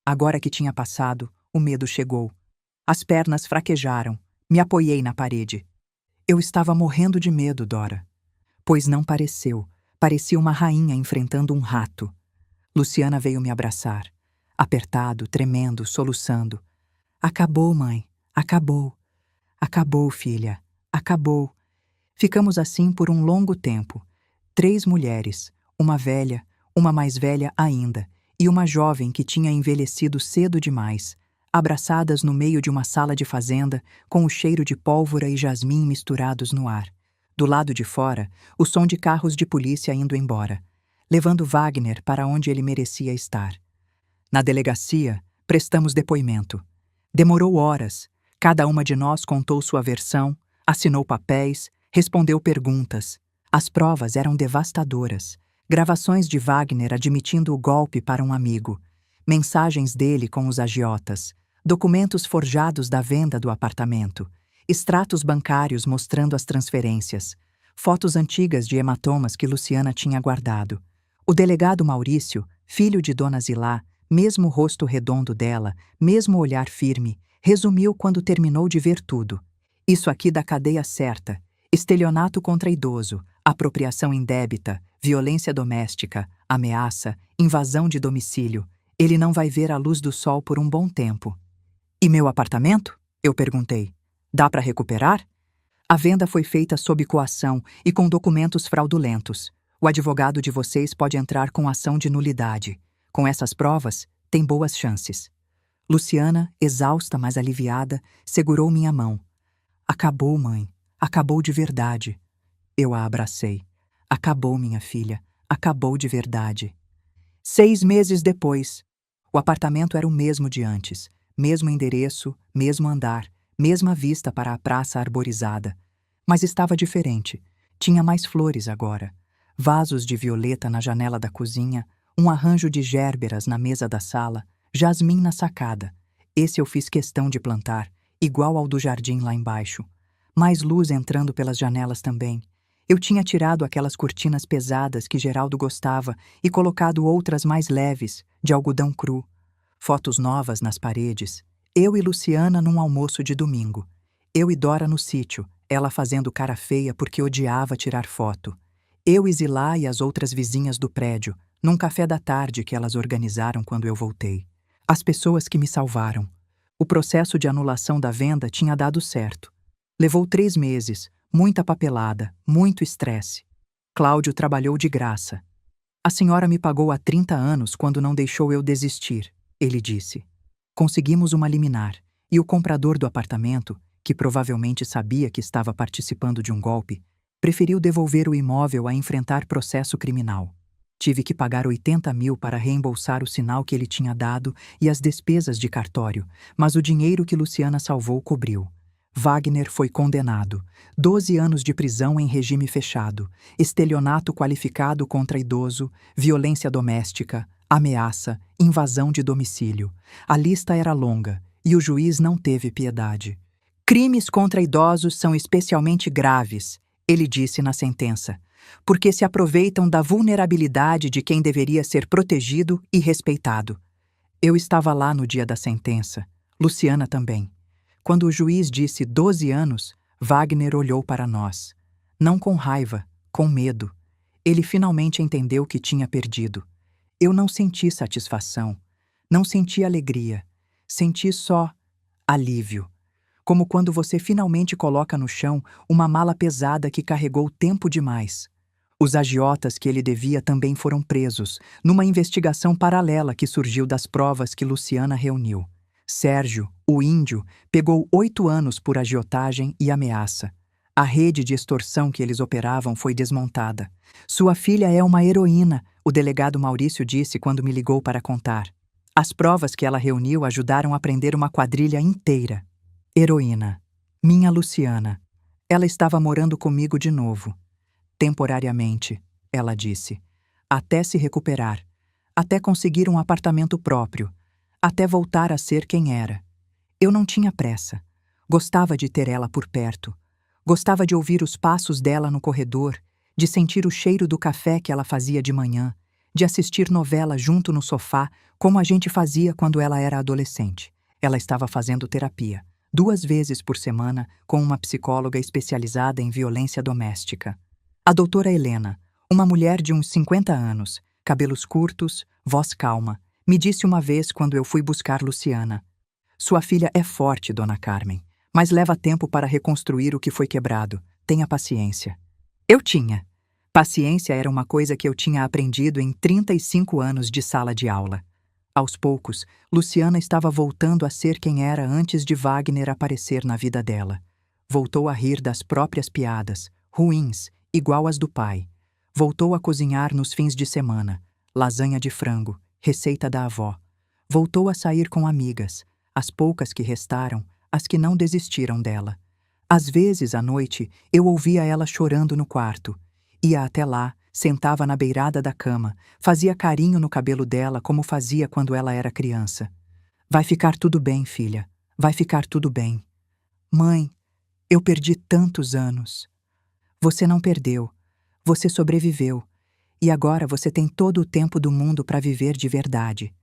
Agora que tinha passado, o medo chegou. As pernas fraquejaram. Me apoiei na parede. Eu estava morrendo de medo, Dora. Pois não pareceu. Parecia uma rainha enfrentando um rato. Luciana veio me abraçar. Apertado, tremendo, soluçando. Acabou, mãe. Acabou. Acabou, filha. Acabou. Ficamos assim por um longo tempo. 3 mulheres, uma velha, uma mais velha ainda, e uma jovem que tinha envelhecido cedo demais, abraçadas no meio de uma sala de fazenda, com o cheiro de pólvora e jasmim misturados no ar. Do lado de fora, o som de carros de polícia indo embora, levando Wagner para onde ele merecia estar. Na delegacia, prestamos depoimento. Demorou horas. Cada uma de nós contou sua versão, assinou papéis, respondeu perguntas. As provas eram devastadoras. Gravações de Wagner admitindo o golpe para um amigo. Mensagens dele com os agiotas. Documentos forjados da venda do apartamento. Extratos bancários mostrando as transferências. Fotos antigas de hematomas que Luciana tinha guardado. O delegado Maurício, filho de Dona Zilá, mesmo o rosto redondo dela, mesmo o olhar firme, resumiu quando terminou de ver tudo. Isso aqui da cadeia certa. Estelionato contra idoso, apropriação indébita, violência doméstica, ameaça, invasão de domicílio. Ele não vai ver a luz do sol por um bom tempo. E meu apartamento? Eu perguntei. Dá para recuperar? A venda foi feita sob coação e com documentos fraudulentos. O advogado de vocês pode entrar com ação de nulidade. Com essas provas, tem boas chances. Luciana, exausta, mas aliviada, segurou minha mão. Acabou, mãe. Acabou de verdade. Eu a abracei. Acabou, minha filha. Acabou de verdade. 6 meses depois, o apartamento era o mesmo de antes. Mesmo endereço, mesmo andar, mesma vista para a praça arborizada. Mas estava diferente. Tinha mais flores agora. Vasos de violeta na janela da cozinha, um arranjo de gérberas na mesa da sala, jasmim na sacada. Esse eu fiz questão de plantar, igual ao do jardim lá embaixo. Mais luz entrando pelas janelas também. Eu tinha tirado aquelas cortinas pesadas que Geraldo gostava e colocado outras mais leves, de algodão cru. Fotos novas nas paredes. Eu e Luciana num almoço de domingo. Eu e Dora no sítio, ela fazendo cara feia porque odiava tirar foto. Eu e Zilá e as outras vizinhas do prédio, num café da tarde que elas organizaram quando eu voltei. As pessoas que me salvaram. O processo de anulação da venda tinha dado certo. Levou 3 meses, muita papelada, muito estresse. Cláudio trabalhou de graça. A senhora me pagou há 30 anos quando não deixou eu desistir, ele disse. Conseguimos uma liminar, e o comprador do apartamento, que provavelmente sabia que estava participando de um golpe, preferiu devolver o imóvel a enfrentar processo criminal. Tive que pagar 80 mil para reembolsar o sinal que ele tinha dado e as despesas de cartório, mas o dinheiro que Luciana salvou cobriu. Wagner foi condenado. 12 anos de prisão em regime fechado, estelionato qualificado contra idoso, violência doméstica, ameaça, invasão de domicílio. A lista era longa e o juiz não teve piedade. Crimes contra idosos são especialmente graves, ele disse na sentença, porque se aproveitam da vulnerabilidade de quem deveria ser protegido e respeitado. Eu estava lá no dia da sentença, Luciana também. Quando o juiz disse 12 anos, Wagner olhou para nós. Não com raiva, com medo. Ele finalmente entendeu que tinha perdido. Eu não senti satisfação, não senti alegria, senti só alívio. Como quando você finalmente coloca no chão uma mala pesada que carregou tempo demais. Os agiotas que ele devia também foram presos, numa investigação paralela que surgiu das provas que Luciana reuniu. Sérgio, o índio, pegou 8 anos por agiotagem e ameaça. A rede de extorsão que eles operavam foi desmontada. Sua filha é uma heroína, o delegado Maurício disse quando me ligou para contar. As provas que ela reuniu ajudaram a prender uma quadrilha inteira. Heroína. Minha Luciana. Ela estava morando comigo de novo. Temporariamente, ela disse. Até se recuperar. até conseguir um apartamento próprio, até voltar a ser quem era. Eu não tinha pressa. Gostava de ter ela por perto. Gostava de ouvir os passos dela no corredor, de sentir o cheiro do café que ela fazia de manhã, de assistir novela junto no sofá, como a gente fazia quando ela era adolescente. Ela estava fazendo terapia, 2 vezes por semana, com uma psicóloga especializada em violência doméstica. A doutora Helena, uma mulher de uns 50 anos, cabelos curtos, voz calma, me disse uma vez quando eu fui buscar Luciana: "Sua filha é forte, dona Carmen, mas leva tempo para reconstruir o que foi quebrado. Tenha paciência." Eu tinha. Paciência era uma coisa que eu tinha aprendido em 35 anos de sala de aula. Aos poucos, Luciana estava voltando a ser quem era antes de Wagner aparecer na vida dela. Voltou a rir das próprias piadas, ruins, igual as do pai. Voltou a cozinhar nos fins de semana, lasanha de frango, receita da avó. Voltou a sair com amigas, as poucas que restaram, as que não desistiram dela. Às vezes, à noite, eu ouvia ela chorando no quarto. Ia até lá, sentava na beirada da cama, fazia carinho no cabelo dela como fazia quando ela era criança. "Vai ficar tudo bem, filha. Vai ficar tudo bem." "Mãe, eu perdi tantos anos." "Você não perdeu. Você sobreviveu. E agora você tem todo o tempo do mundo para viver de verdade."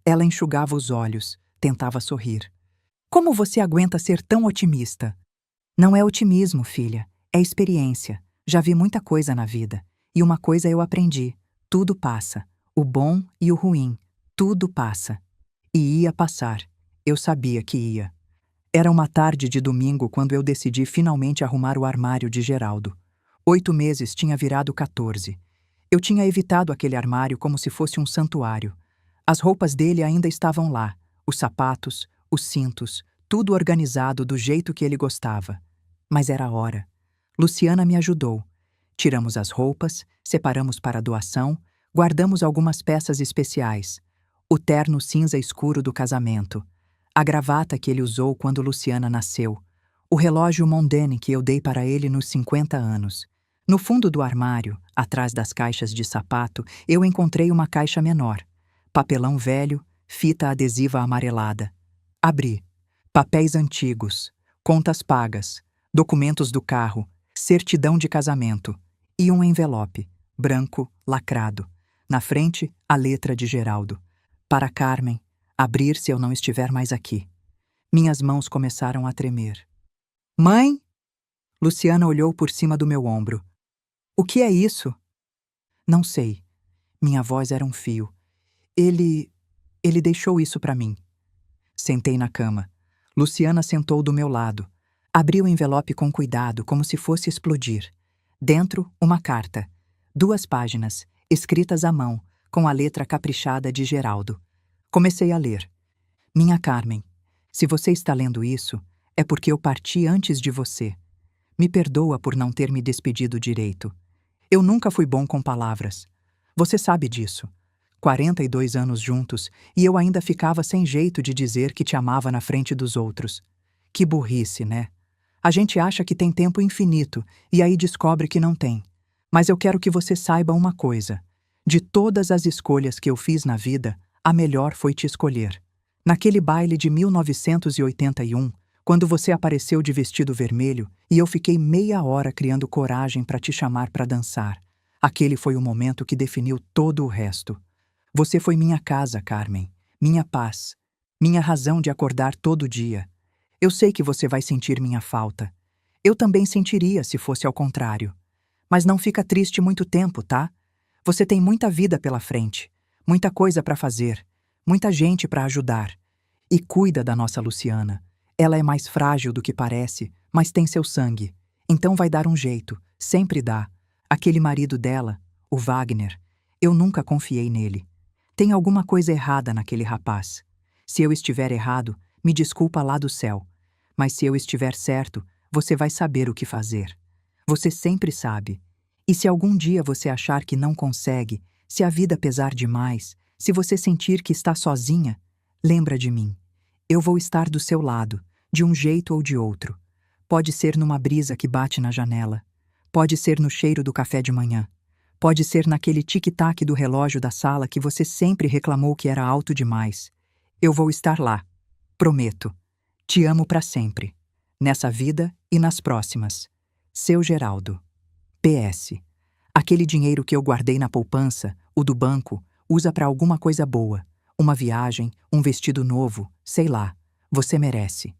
Ela enxugava os olhos, tentava sorrir. "Como você aguenta ser tão otimista?" "Não é otimismo, filha. É experiência. Já vi muita coisa na vida. E uma coisa eu aprendi: tudo passa. O bom e o ruim. Tudo passa." E ia passar. Eu sabia que ia. Era uma tarde de domingo quando eu decidi finalmente arrumar o armário de Geraldo. 8 meses tinha virado 14. Eu tinha evitado aquele armário como se fosse um santuário. As roupas dele ainda estavam lá, os sapatos, os cintos, tudo organizado do jeito que ele gostava. Mas era a hora. Luciana me ajudou. Tiramos as roupas, separamos para doação, guardamos algumas peças especiais. O terno cinza escuro do casamento, a gravata que ele usou quando Luciana nasceu, o relógio Mondane que eu dei para ele nos 50 anos. No fundo do armário, atrás das caixas de sapato, eu encontrei uma caixa menor. Papelão velho, fita adesiva amarelada. Abri. Papéis antigos, contas pagas, documentos do carro, certidão de casamento e um envelope, branco, lacrado. Na frente, a letra de Geraldo. "Para Carmen, abrir se eu não estiver mais aqui." Minhas mãos começaram a tremer. "Mãe?" Luciana olhou por cima do meu ombro. "O que é isso?" "Não sei." Minha voz era um fio. Ele deixou isso para mim." Sentei na cama. Luciana sentou do meu lado. Abri o envelope com cuidado, como se fosse explodir. Dentro, uma carta. 2 páginas, escritas à mão, com a letra caprichada de Geraldo. Comecei a ler. "Minha Carmen, se você está lendo isso, é porque eu parti antes de você. Me perdoa por não ter me despedido direito. Eu nunca fui bom com palavras. Você sabe disso. 42 anos juntos e eu ainda ficava sem jeito de dizer que te amava na frente dos outros. Que burrice, né? A gente acha que tem tempo infinito e aí descobre que não tem. Mas eu quero que você saiba uma coisa. De todas as escolhas que eu fiz na vida, a melhor foi te escolher. Naquele baile de 1981, quando você apareceu de vestido vermelho e eu fiquei meia hora criando coragem para te chamar para dançar. Aquele foi o momento que definiu todo o resto. Você foi minha casa, Carmen, minha paz, minha razão de acordar todo dia. Eu sei que você vai sentir minha falta. Eu também sentiria se fosse ao contrário. Mas não fica triste muito tempo, tá? Você tem muita vida pela frente, muita coisa para fazer, muita gente para ajudar. E cuida da nossa Luciana. Ela é mais frágil do que parece, mas tem seu sangue. Então vai dar um jeito, sempre dá. Aquele marido dela, o Wagner, eu nunca confiei nele. Tem alguma coisa errada naquele rapaz. Se eu estiver errado, me desculpa lá do céu. Mas se eu estiver certo, você vai saber o que fazer. Você sempre sabe. E se algum dia você achar que não consegue, se a vida pesar demais, se você sentir que está sozinha, lembra de mim. Eu vou estar do seu lado, de um jeito ou de outro. Pode ser numa brisa que bate na janela. Pode ser no cheiro do café de manhã. Pode ser naquele tic-tac do relógio da sala que você sempre reclamou que era alto demais. Eu vou estar lá. Prometo. Te amo para sempre. Nessa vida e nas próximas. Seu Geraldo. PS. Aquele dinheiro que eu guardei na poupança, o do banco, usa para alguma coisa boa. Uma viagem, um vestido novo, sei lá. Você merece.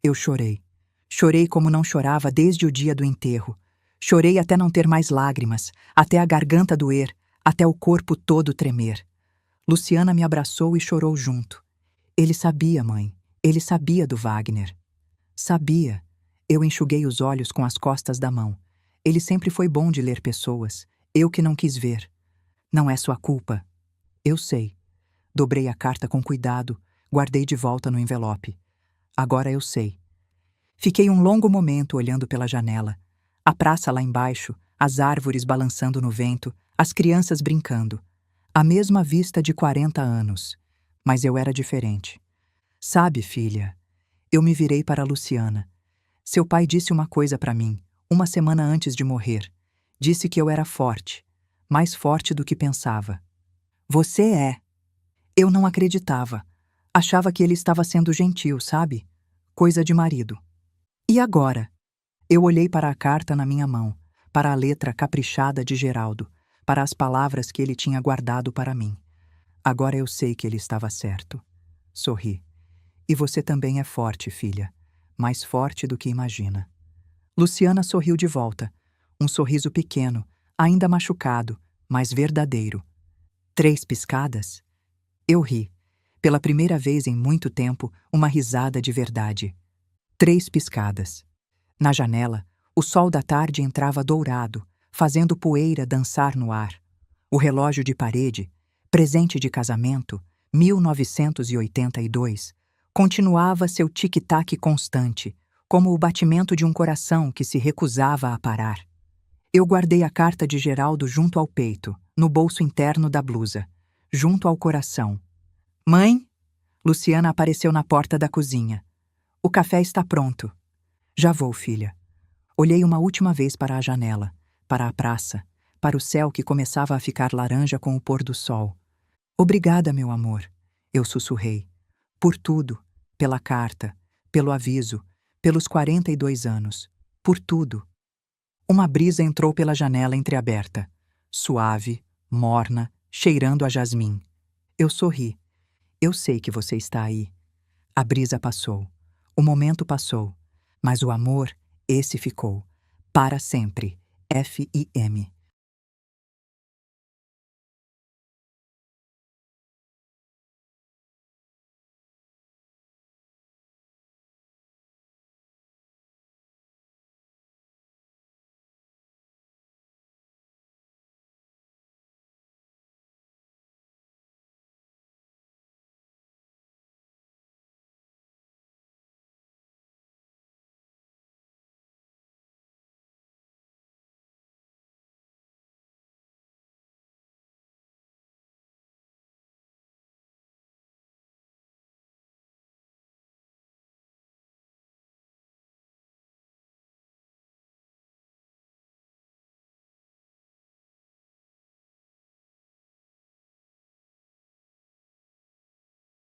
Eu chorei. Chorei como não chorava desde o dia do enterro. Chorei até não ter mais lágrimas, até a garganta doer, até o corpo todo tremer. Luciana me abraçou e chorou junto. Ele sabia, mãe. Ele sabia do Wagner. Sabia. Eu enxuguei os olhos com as costas da mão. Ele sempre foi bom de ler pessoas. Eu que não quis ver. Não é sua culpa. Eu sei. Dobrei a carta com cuidado, guardei de volta no envelope. Agora eu sei. Fiquei um longo momento olhando pela janela. A praça lá embaixo, as árvores balançando no vento, as crianças brincando. A mesma vista de 40 anos. Mas eu era diferente. Sabe, filha, eu me virei para a Luciana. Seu pai disse uma coisa para mim, uma semana antes de morrer. Disse que eu era forte, mais forte do que pensava. Você é. Eu não acreditava. Achava que ele estava sendo gentil, sabe? Coisa de marido. E agora? Eu olhei para a carta na minha mão, para a letra caprichada de Geraldo, para as palavras que ele tinha guardado para mim. Agora eu sei que ele estava certo. Sorri. E você também é forte, filha. Mais forte do que imagina. Luciana sorriu de volta. Um sorriso pequeno, ainda machucado, mas verdadeiro. 3 piscadas? Eu ri. Pela primeira vez em muito tempo, uma risada de verdade. 3 piscadas. Na janela, o sol da tarde entrava dourado, fazendo poeira dançar no ar. O relógio de parede, presente de casamento, 1982, continuava seu tic-tac constante, como o batimento de um coração que se recusava a parar. Eu guardei a carta de Geraldo junto ao peito, no bolso interno da blusa, junto ao coração. Mãe? Luciana apareceu na porta da cozinha. O café está pronto. Já vou, filha. Olhei uma última vez para a janela, para a praça, para o céu que começava a ficar laranja com o pôr do sol. Obrigada, meu amor, eu sussurrei. Por tudo, pela carta, pelo aviso, pelos 42 anos, por tudo. Uma brisa entrou pela janela entreaberta, suave, morna, cheirando a jasmim. Eu sorri. Eu sei que você está aí. A brisa passou. O momento passou. Mas o amor, esse ficou. Para sempre. FIM.